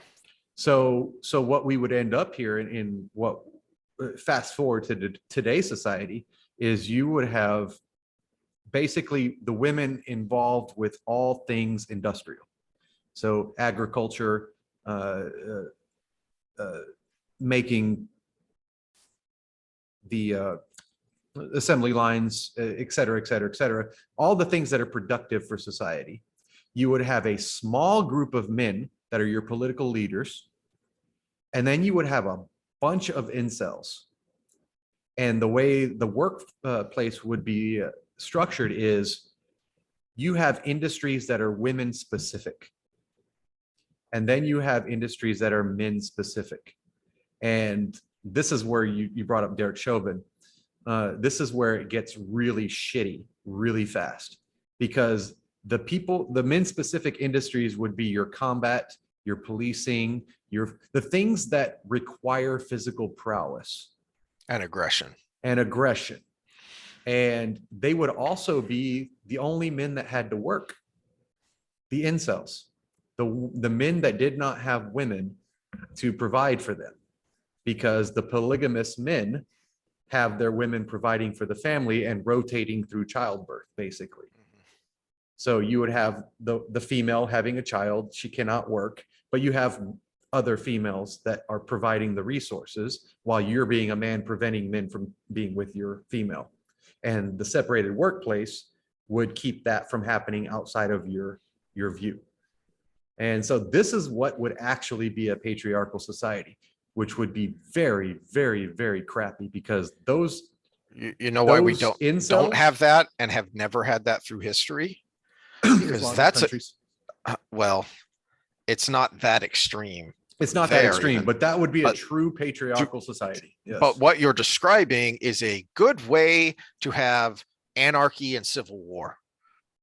So what we would end up here in what fast forward to today's society is you would have basically the women involved with all things industrial. So agriculture, making the assembly lines, et cetera, et cetera, et cetera, all the things that are productive for society. You would have a small group of men that are your political leaders, and then you would have a bunch of incels. And the way the workplace would be structured is you have industries that are women specific, and then you have industries that are men specific. And this is where you brought up Derek Chauvin. This is where it gets really shitty really fast, because the men specific industries would be your combat, your policing, the things that require physical prowess
And aggression.
And they would also be the only men that had to work. The incels, the men that did not have women to provide for them, because the polygamous men have their women providing for the family and rotating through childbirth, basically. So you would have the female having a child, she cannot work, but you have other females that are providing the resources, while you're being a man preventing men from being with your female. And the separated workplace would keep that from happening outside of your view. And so this is what would actually be a patriarchal society, which would be very, very, very crappy, because those
You know why we
those
don't
incels,
have that and have never had that through history? Because
Islamic
that's
countries.
well, it's not that extreme.
It's not that
there
extreme,
even.
but that would be a
But
true patriarchal society. Yes.
But what you're describing is a good way to have anarchy and civil war,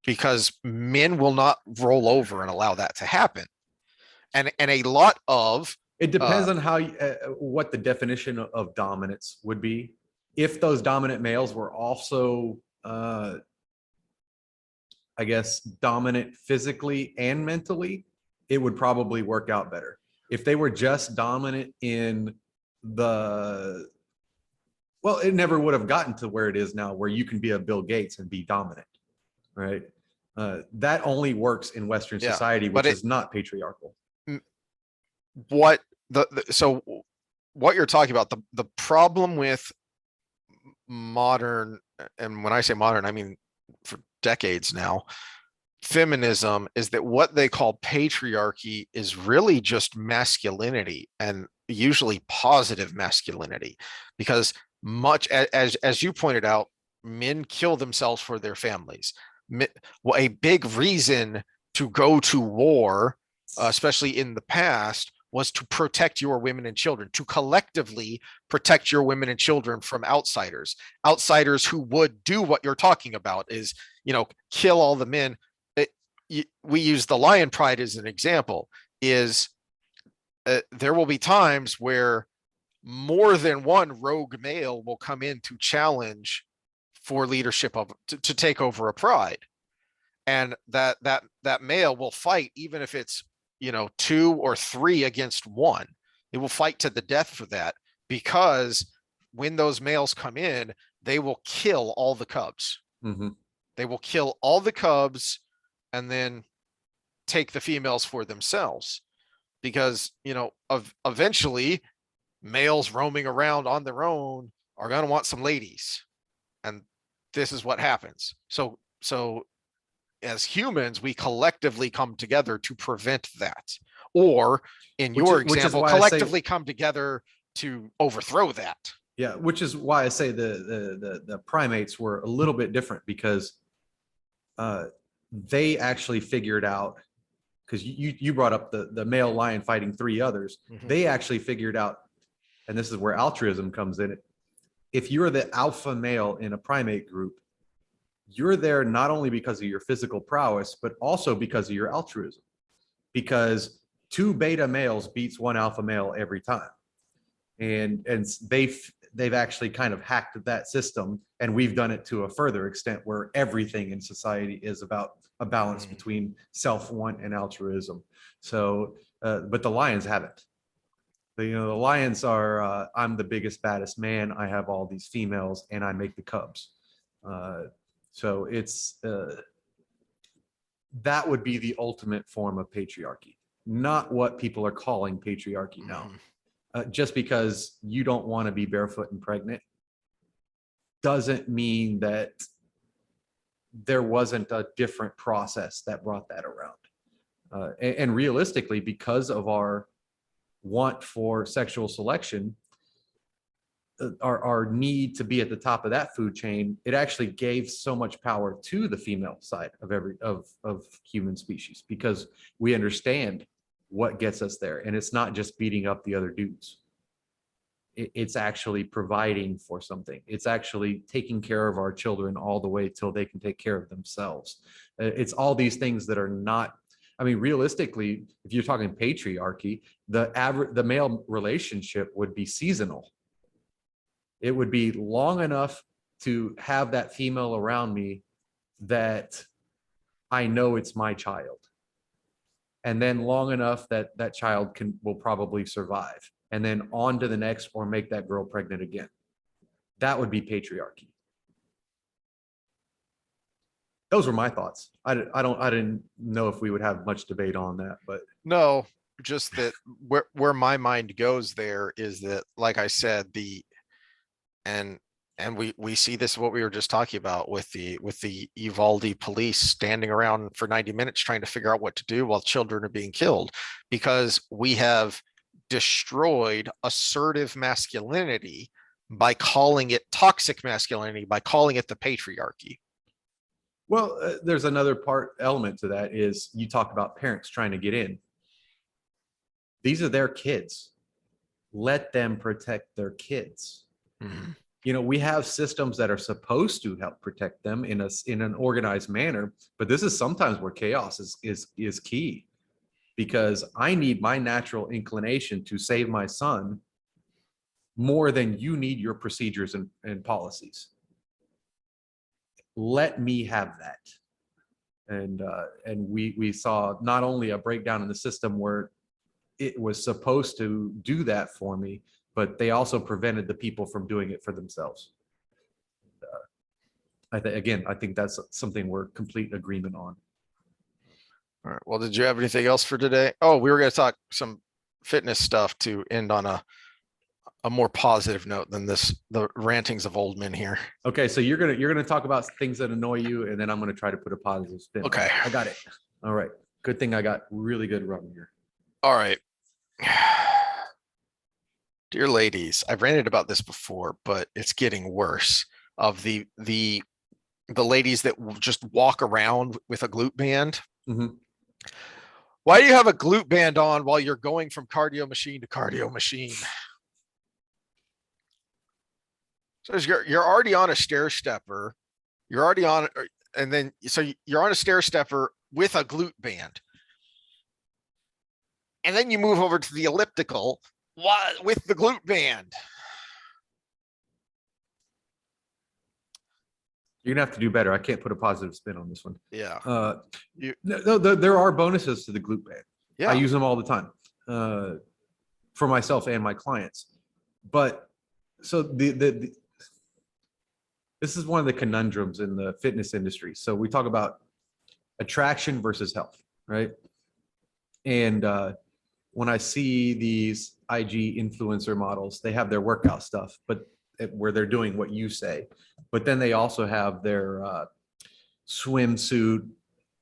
because men will not roll over and allow that to happen. And a lot of
it depends on how what the definition of dominance would be. If those dominant males were also I guess dominant physically and mentally, it would probably work out better. If they were just dominant in the, well, it never would have gotten to where it is now, where you can be a Bill Gates and be dominant, right? That only works in Western society, which is not patriarchal.
What so what you're talking about, the problem with modern, and when I say modern, I mean for decades now, feminism, is that what they call patriarchy is really just masculinity, and usually positive masculinity, because much as you pointed out, men kill themselves for their families. Well, a big reason to go to war, especially in the past, was to protect your women and children, to collectively protect your women and children from outsiders who would do what you're talking about, is, kill all the men. We use the lion pride as an example. Is there will be times where more than one rogue male will come in to challenge for leadership to take over a pride, and that male will fight, even if it's 2 or 3 against 1. It will fight to the death for that, because when those males come in, they will kill all the cubs.
Mm-hmm.
They will kill all the cubs and then take the females for themselves, because eventually males roaming around on their own are going to want some ladies, and this is what happens. So as humans, we collectively come together to prevent that, or in your example, collectively come together to overthrow that.
Yeah, which is why I say the primates were a little bit different, because they actually figured out, because you brought up the male lion fighting 3 others. Mm-hmm. They actually figured out, and this is where altruism comes in. If you're the alpha male in a primate group, you're there not only because of your physical prowess, but also because of your altruism, because 2 beta males beats 1 alpha male every time. And they've actually kind of hacked that system, and we've done it to a further extent, where everything in society is about a balance between self-want and altruism. So, but the lions haven't. The lions are, I'm the biggest, baddest man. I have all these females, and I make the cubs. So it's that would be the ultimate form of patriarchy, not what people are calling patriarchy now. Just because you don't want to be barefoot and pregnant doesn't mean that there wasn't a different process that brought that around. And realistically, because of our want for sexual selection, our need to be at the top of that food chain, it actually gave so much power to the female side of human species, because we understand what gets us there, and it's not just beating up the other dudes. It's actually providing for something. It's actually taking care of our children all the way till they can take care of themselves. It's all these things that are not, I mean, realistically, if you're talking patriarchy, the male relationship would be seasonal. It would be long enough to have that female around me that I know it's my child, and then long enough that that child will probably survive, and then on to the next, or make that girl pregnant again. That would be patriarchy. Those were my thoughts. I didn't know if we would have much debate on that, but
no, just that where my mind goes there is that, like I said, and we see this, what we were just talking about with the Uvalde police standing around for 90 minutes trying to figure out what to do while children are being killed, because we have destroyed assertive masculinity by calling it toxic masculinity, by calling it the patriarchy.
Well, there's another element to that is you talk about parents trying to get in. These are their kids. Let them protect their kids.
Mm-hmm.
You know, we have systems that are supposed to help protect them in an organized manner, but this is sometimes where chaos is key, because I need my natural inclination to save my son more than you need your procedures and policies. Let me have that. And we saw not only a breakdown in the system where it was supposed to do that for me, but they also prevented the people from doing it for themselves. I think that's something we're complete agreement on.
All right. Well, did you have anything else for today? Oh, we were going to talk some fitness stuff to end on a more positive note than the rantings of old men here.
Okay, so you're gonna talk about things that annoy you, and then I'm gonna try to put a positive spin.
Okay,
I got it. All right, good thing I got really good run here.
All right. Dear ladies, I've ranted about this before, but it's getting worse. Of the ladies that just walk around with a glute band.
Mm-hmm.
Why do you have a glute band on while you're going from cardio machine to cardio machine? So you're already on a stair stepper. You're already on, and then so you're on a stair stepper with a glute band. And then you move over to the elliptical with the glute band.
You're gonna have to do better. I can't put a positive spin on this one.
Yeah.
No, there are bonuses to the glute band.
Yeah.
I use them all the time for myself and my clients. But so this is one of the conundrums in the fitness industry. So we talk about attraction versus health, right? And when I see these IG influencer models, they have their workout stuff, but where they're doing what you say, but then they also have their swimsuit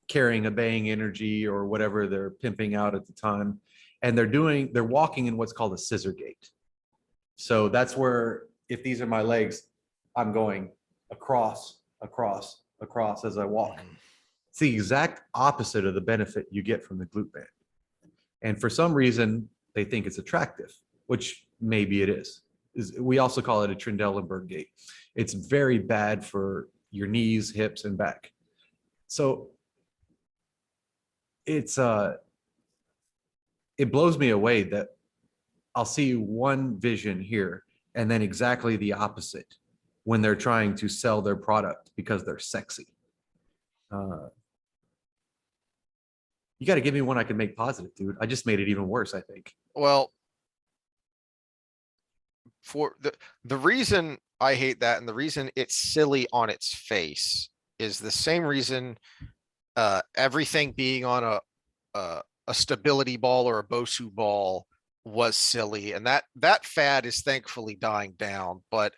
carrying a Bang Energy or whatever they're pimping out at the time. And they're walking in what's called a scissor gait. So that's where, if these are my legs, I'm going across as I walk. It's the exact opposite of the benefit you get from the glute band. And for some reason, they think it's attractive, which maybe it is. We also call it a Trendelenburg gait. It's very bad for your knees, hips, and back. So it blows me away that I'll see one vision here and then exactly the opposite when they're trying to sell their product because they're sexy. You got to give me one I can make positive, dude. I just made it even worse, I think.
Well, for the reason I hate that, and the reason it's silly on its face, is the same reason everything being on a stability ball or a Bosu ball was silly, and that fad is thankfully dying down. But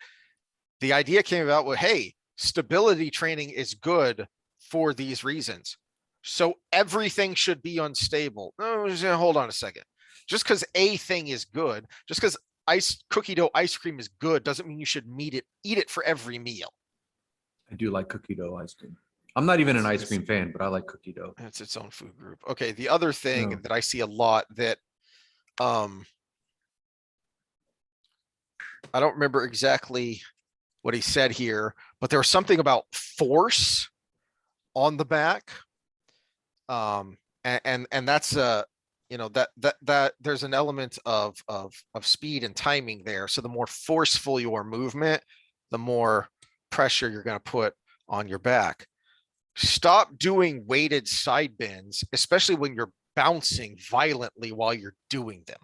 the idea came about with, hey, stability training is good for these reasons, so everything should be unstable. No, hold on a second. Just because a thing is good, just because cookie dough ice cream is good, doesn't mean you should eat it for every meal.
I do like cookie dough ice cream. I'm not even an ice cream fan, but I like cookie dough.
It's its own food group. Okay, the other thing that I see a lot that I don't remember exactly what he said here, but there was something about force on the back. And that's that there's an element of speed and timing there. So the more forceful your movement, the more pressure you're going to put on your back. Stop doing weighted side bends, especially when you're bouncing violently while you're doing them.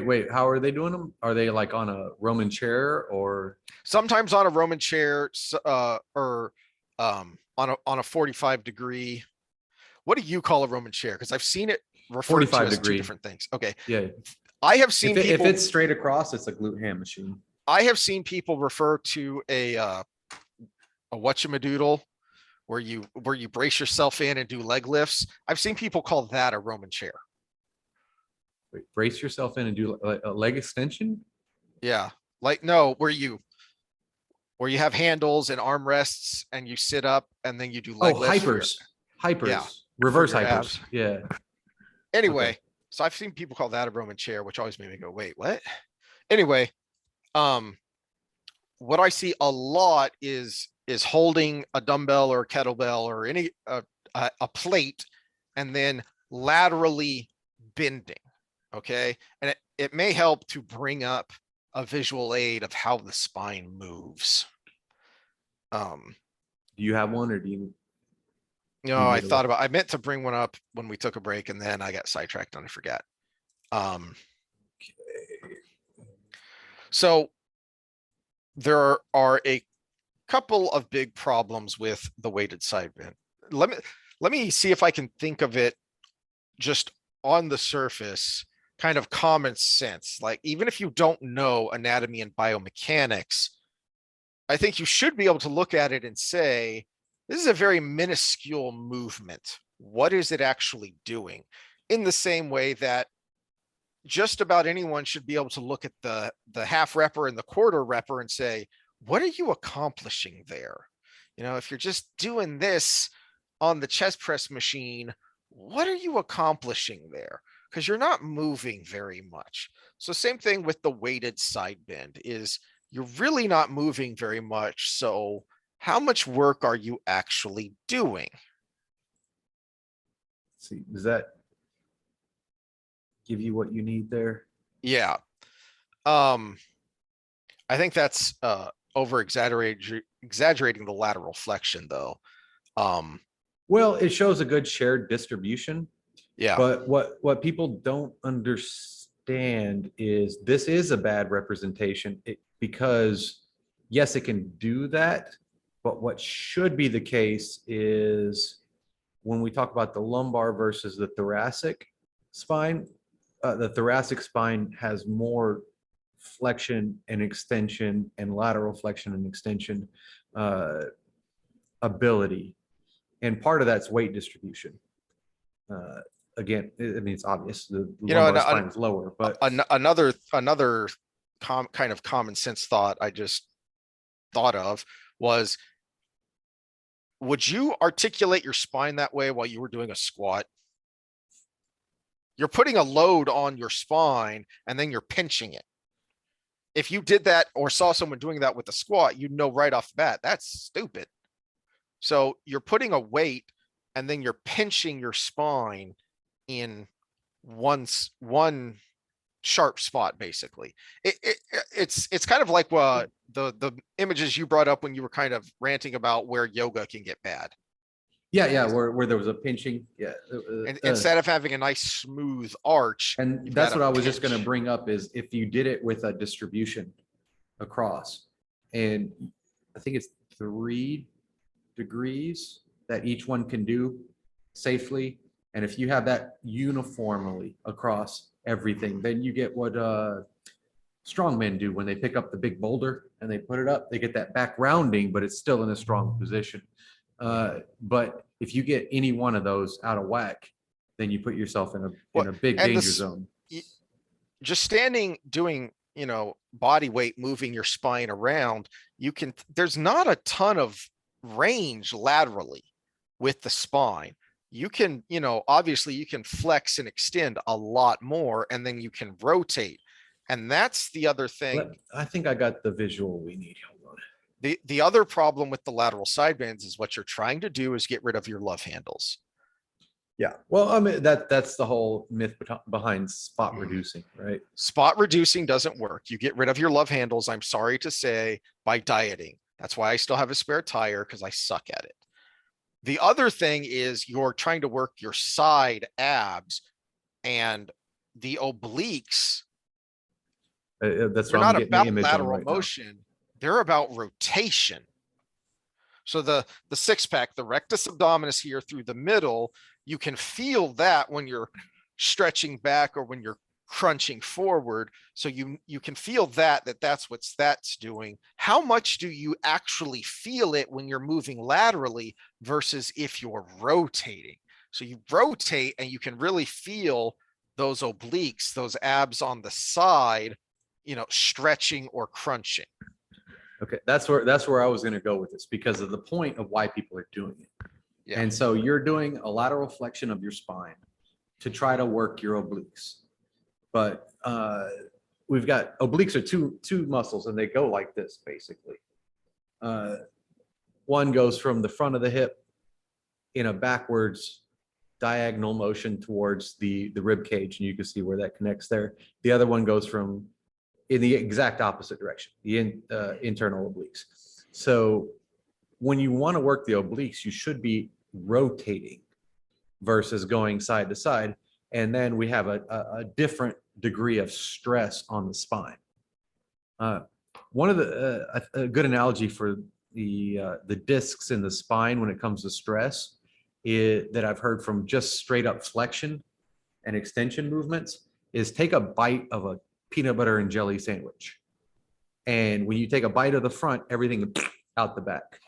Wait, how are they doing them? Are they like on a Roman chair or?
Sometimes on a Roman chair, or on a 45 degree. What do you call a Roman chair? Because I've seen it referred to
45
as two
degree.
different things. Okay.
Yeah.
I have seen
If
people,
it's straight across, it's a glute ham machine.
I have seen people refer to a whatchamadoodle where you brace yourself in and do leg lifts. I've seen people call that a Roman chair.
Wait, brace yourself in and do a leg extension.
Yeah. Like, no, where you have handles and armrests and you sit up and then you do leg
Oh,
lifts.
hypers,
Yeah,
reverse
for your
hypers.
abs.
Yeah.
Anyway,
Okay.
so I've seen people call that a Roman chair, which always made me go, wait, what? Anyway, what I see a lot is holding a dumbbell or a kettlebell or any a plate and then laterally bending. Okay. And it may help to bring up a visual aid of how the spine moves.
Do you have one or do you?
No, I meant to bring one up when we took a break and then I got sidetracked and I forgot. So there are a couple of big problems with the weighted side bend. Let me see if I can think of it just on the surface, kind of common sense. Like, even if you don't know anatomy and biomechanics, I think you should be able to look at it and say, this is a very minuscule movement. What is it actually doing? In the same way that just about anyone should be able to look at the half repper and the quarter repper and say, what are you accomplishing there? You know, if you're just doing this on the chest press machine, what are you accomplishing there? Because you're not moving very much. So same thing with the weighted side bend is you're really not moving very much. So how much work are you actually doing?
Let's see, does that give you what you need there?
Yeah. I think that's over exaggerating the lateral flexion though.
Well, it shows a good shared distribution.
Yeah.
But what people don't understand is this is a bad representation because yes, it can do that. But what should be the case is when we talk about the lumbar versus the thoracic spine, the thoracic spine has more flexion and extension and lateral flexion and extension ability. And part of that's weight distribution. Again, I mean, it's obvious the lumbar spine is lower, but
another kind of common sense thought I just thought of was, would you articulate your spine that way while you were doing a squat? You're putting a load on your spine and then you're pinching it. If you did that or saw someone doing that with a squat, you'd know right off the bat, that's stupid. So you're putting a weight and then you're pinching your spine in one sharp spot, basically. It's kind of like the images you brought up when you were kind of ranting about where yoga can get bad.
Yeah, where there was a pinching. Yeah.
And instead of having a nice smooth arch.
And that's what I was just going to bring up is if you did it with a distribution across, and I think it's 3 degrees that each one can do safely. And if you have that uniformly across everything, then you get what strongmen do when they pick up the big boulder and they put it up, they get that back rounding, but it's still in a strong position. But if you get any one of those out of whack, then you put yourself in a big danger zone.
Just standing, doing, body weight, moving your spine around, there's not a ton of range laterally with the spine. You can, obviously you can flex and extend a lot more, and then you can rotate. And that's the other thing.
I think I got the visual we need. Hold on.
The other problem with the lateral side bends is what you're trying to do is get rid of your love handles.
Yeah. Well, I mean, that's the whole myth behind spot reducing, right?
Spot reducing doesn't work. You get rid of your love handles, I'm sorry to say, by dieting. That's why I still have a spare tire, because I suck at it. The other thing is you're trying to work your side abs, and the obliques.
That's
they're not about lateral motion. They're about rotation. So the six pack, the rectus abdominis here through the middle, you can feel that when you're stretching back or when you're crunching forward. So you can feel that's what that's doing. How much do you actually feel it when you're moving laterally versus if you're rotating? So you rotate and you can really feel those obliques, those abs on the side, stretching or crunching.
Okay, that's where I was going to go with this, because of the point of why people are doing it.
Yeah.
And so you're doing a lateral flexion of your spine to try to work your obliques. But we've got obliques are two muscles, and they go like this basically. One goes from the front of the hip in a backwards diagonal motion towards the rib cage, and you can see where that connects there. The other one goes from in the exact opposite direction, the internal obliques. So when you want to work the obliques, you should be rotating versus going side to side. And then we have a different degree of stress on the spine. One of a good analogy for the discs in the spine when it comes to stress that I've heard from just straight up flexion and extension movements is take a bite of a peanut butter and jelly sandwich. And when you take a bite of the front, everything out the back,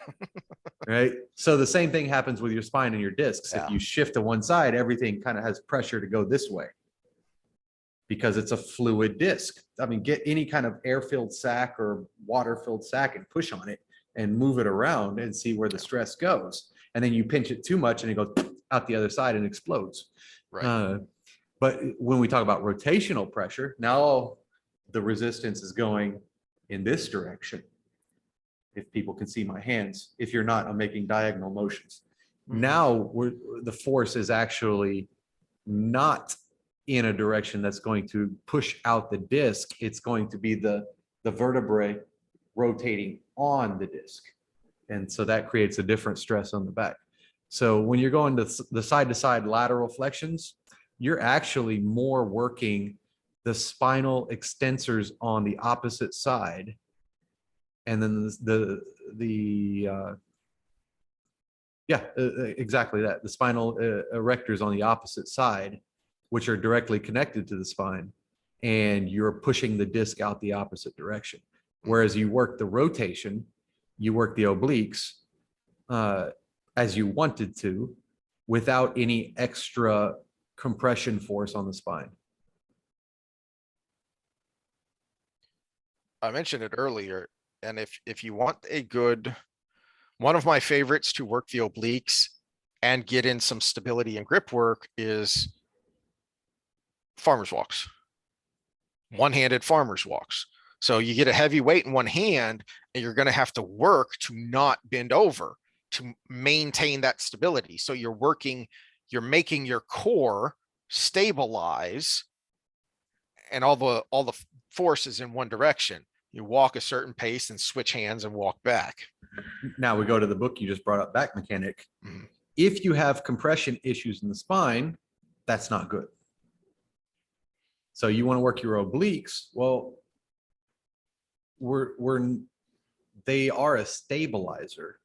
right? So the same thing happens with your spine and your discs.
Yeah.
If you shift to one side, everything kind of has pressure to go this way because it's a fluid disc. I mean, get any kind of air-filled sack or water-filled sack and push on it and move it around and see where the stress goes. And then you pinch it too much and it goes out the other side and explodes.
Right.
But when we talk about rotational pressure, now the resistance is going in this direction. If people can see my hands, if you're not, I'm making diagonal motions. Now the force is actually not in a direction that's going to push out the disc. It's going to be the vertebrae rotating on the disc. And so that creates a different stress on the back. So when you're going to the side-to-side lateral flexions, you're actually more working the spinal extensors on the opposite side. And then exactly that. The spinal erectors on the opposite side, which are directly connected to the spine, and you're pushing the disc out the opposite direction. Whereas you work the rotation, you work the obliques as you wanted to, without any extra compression force on the spine.
I mentioned it earlier, and if you want one of my favorites to work the obliques and get in some stability and grip work is farmer's walks, one-handed farmer's walks. So you get a heavy weight in one hand and you're going to have to work to not bend over to maintain that stability. So you're making your core stabilize, and all the force is in one direction. You walk a certain pace and switch hands and walk back.
Now we go to the book you just brought up, Back Mechanic.
Mm-hmm.
If you have compression issues in the spine, that's not good. So you want to work your obliques. Well, they are a stabilizer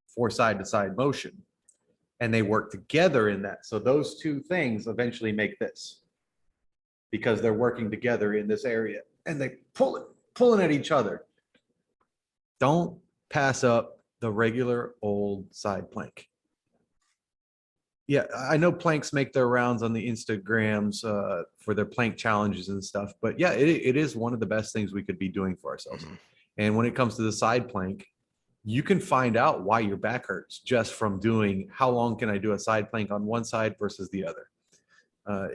for side-to-side motion, and they work together in that. So those two things eventually make this, because they're working together in this area and they pulling at each other. Don't pass up the regular old side plank. Yeah, I know planks make their rounds on the Instagrams for their plank challenges and stuff, but yeah, it is one of the best things we could be doing for ourselves. Mm-hmm. And when it comes to the side plank, you can find out why your back hurts just from doing how long can I do a side plank on one side versus the other.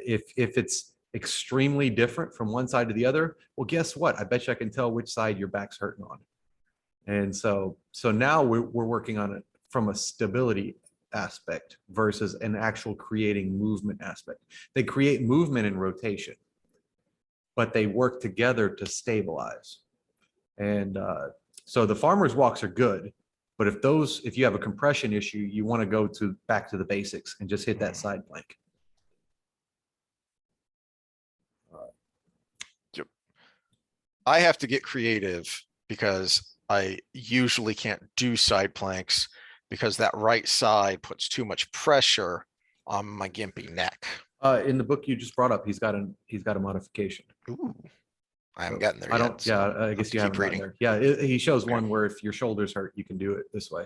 If it's extremely different from one side to the other, well, guess what? I bet you I can tell which side your back's hurting on. And so now we're working on it from a stability aspect versus an actual creating movement aspect. They create movement and rotation, but they work together to stabilize. And so the farmer's walks are good, but if you have a compression issue, you want to go back to the basics and just hit that side plank.
I have to get creative because I usually can't do side planks because that right side puts too much pressure on my gimpy neck.
In the book you just brought up, he's got a modification.
Ooh, I haven't
So
gotten there
I
yet.
don't, yeah,
so
I
I'll
guess
have
you
to
haven't
keep
gotten
reading.
there. Yeah, he shows
Okay.
one where if your shoulders hurt, you can do it this way.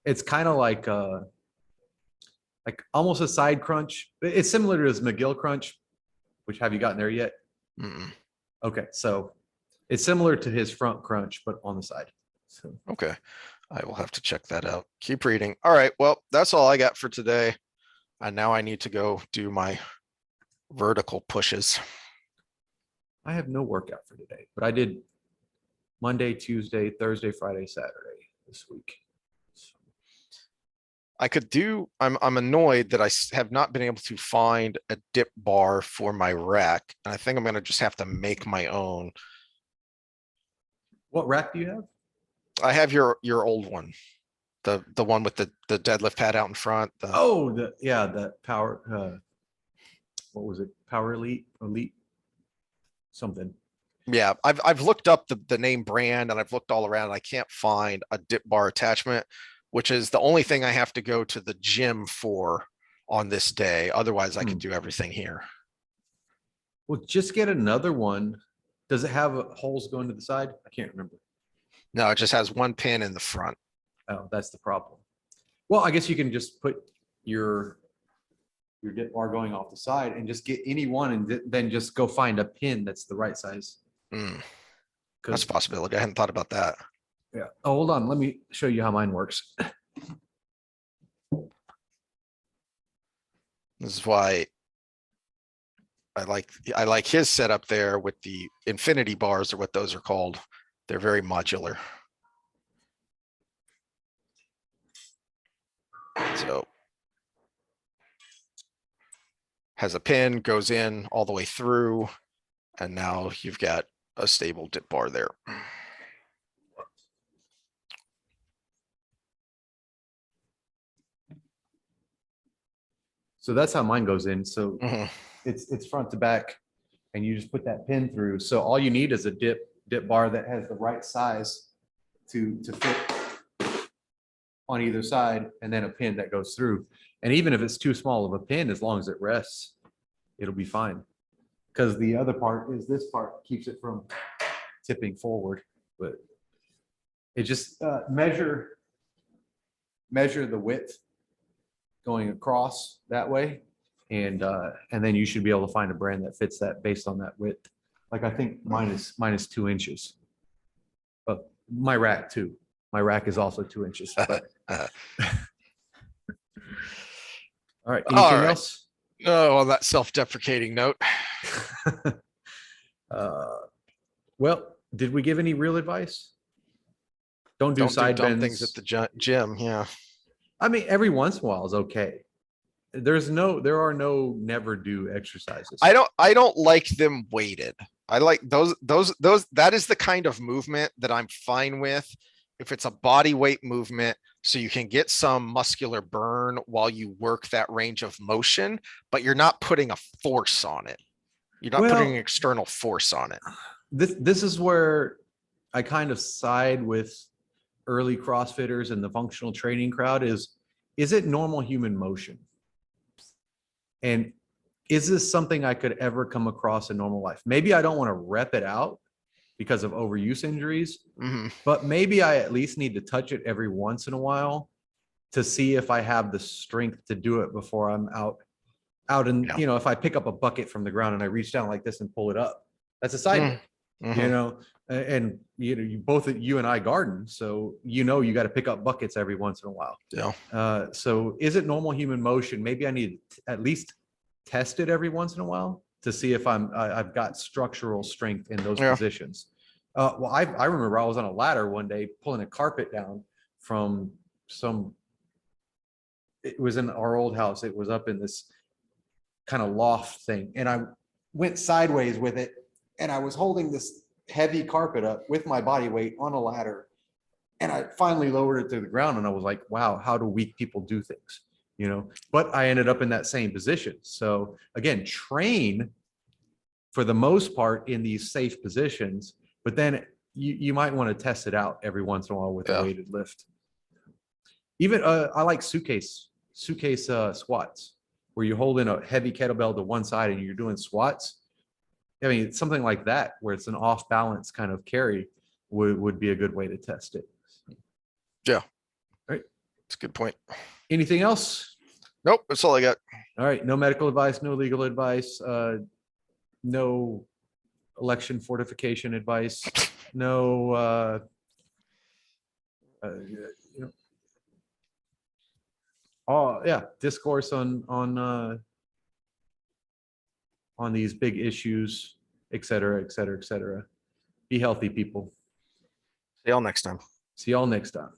It's kind of like almost a side crunch. It's similar to his McGill crunch, which have you gotten there yet?
Mm-mm.
Okay, so it's similar to his front crunch, but on the side. So
Okay, I will have to check that out. Keep reading. All right, well, that's all I got for today. And now I need to go do my vertical pushes.
I have no workout for today, but I did Monday, Tuesday, Thursday, Friday, Saturday this week.
I could do, I'm annoyed that I have not been able to find a dip bar for my rack. And I think I'm gonna just have to make my own.
What rack do you have?
I have your old one. The one with the deadlift pad out in front.
Oh, the power, what was it? Power Elite something.
Yeah, I've looked up the name brand and I've looked all around. I can't find a dip bar attachment, which is the only thing I have to go to the gym for on this day. Otherwise, I can do everything here.
Well, just get another one. Does it have holes going to the side? I can't remember.
No, it just has one pin in the front.
Oh, that's the problem. Well, I guess you can just put your dip bar going off the side and just get any one and then just go find a pin that's the right size.
That's a possibility. I hadn't thought about that.
Yeah. Oh, hold on. Let me show you how mine works.
This is why I like his setup there with the infinity bars, or what those are called. They're very modular. So has a pin, goes in all the way through, and now you've got a stable dip bar there.
So that's how mine goes in. So
Mhm.
it's front to back, and you just put that pin through. So all you need is a dip bar that has the right size to fit on either side, and then a pin that goes through. And even if it's too small of a pin, as long as it rests, it'll be fine. Because the other part is this part keeps it from tipping forward. But it just measure the width going across that way, and then you should be able to find a brand that fits that based on that width. Like I think mine is 2 inches, but my rack too. My rack is also 2 inches. But all right. Anything else?
Oh, on that self-deprecating note.
Well, did we give any real advice? Don't do side
dumb
bends.
things at the gym. Yeah.
I mean, every once in a while is okay. There are no never do exercises.
I don't like them weighted. I like those, that is the kind of movement that I'm fine with. If it's a body weight movement, so you can get some muscular burn while you work that range of motion, but you're not putting a force on it. You're not putting an external force on it.
This is where I kind of side with early CrossFitters and the functional training crowd. Is it normal human motion? And is this something I could ever come across in normal life? Maybe I don't want to rep it out because of overuse injuries, but maybe I at least need to touch it every once in a while to see if I have the strength to do it before I'm out. And, you know, if I pick up a bucket from the ground and I reach down like this and pull it up, that's a side bend, you know, and you and I garden. So, you got to pick up buckets every once in a while.
Yeah.
So is it normal human motion? Maybe I need to at least test it every once in a while to see if I've got structural strength in those positions. Well, I remember I was on a ladder one day pulling a carpet down from it was in our old house. It was up in this kind of loft thing. And I went sideways with it, and I was holding this heavy carpet up with my body weight on a ladder. And I finally lowered it to the ground, and I was like, wow, how do weak people do things? But I ended up in that same position. So again, train for the most part in these safe positions, but then you might want to test it out every once in a while with a weighted lift. Even I like suitcase squats, where you're holding a heavy kettlebell to one side and you're doing squats. I mean, something like that, where it's an off balance kind of carry would be a good way to test it.
Yeah.
Right.
It's a good point.
Anything else?
Nope. That's all I got.
All right. No medical advice, no legal advice, no election fortification advice, no, you know, oh yeah, discourse on these big issues, et cetera, et cetera, et cetera. Be healthy, people.
See y'all next time.
See y'all next time.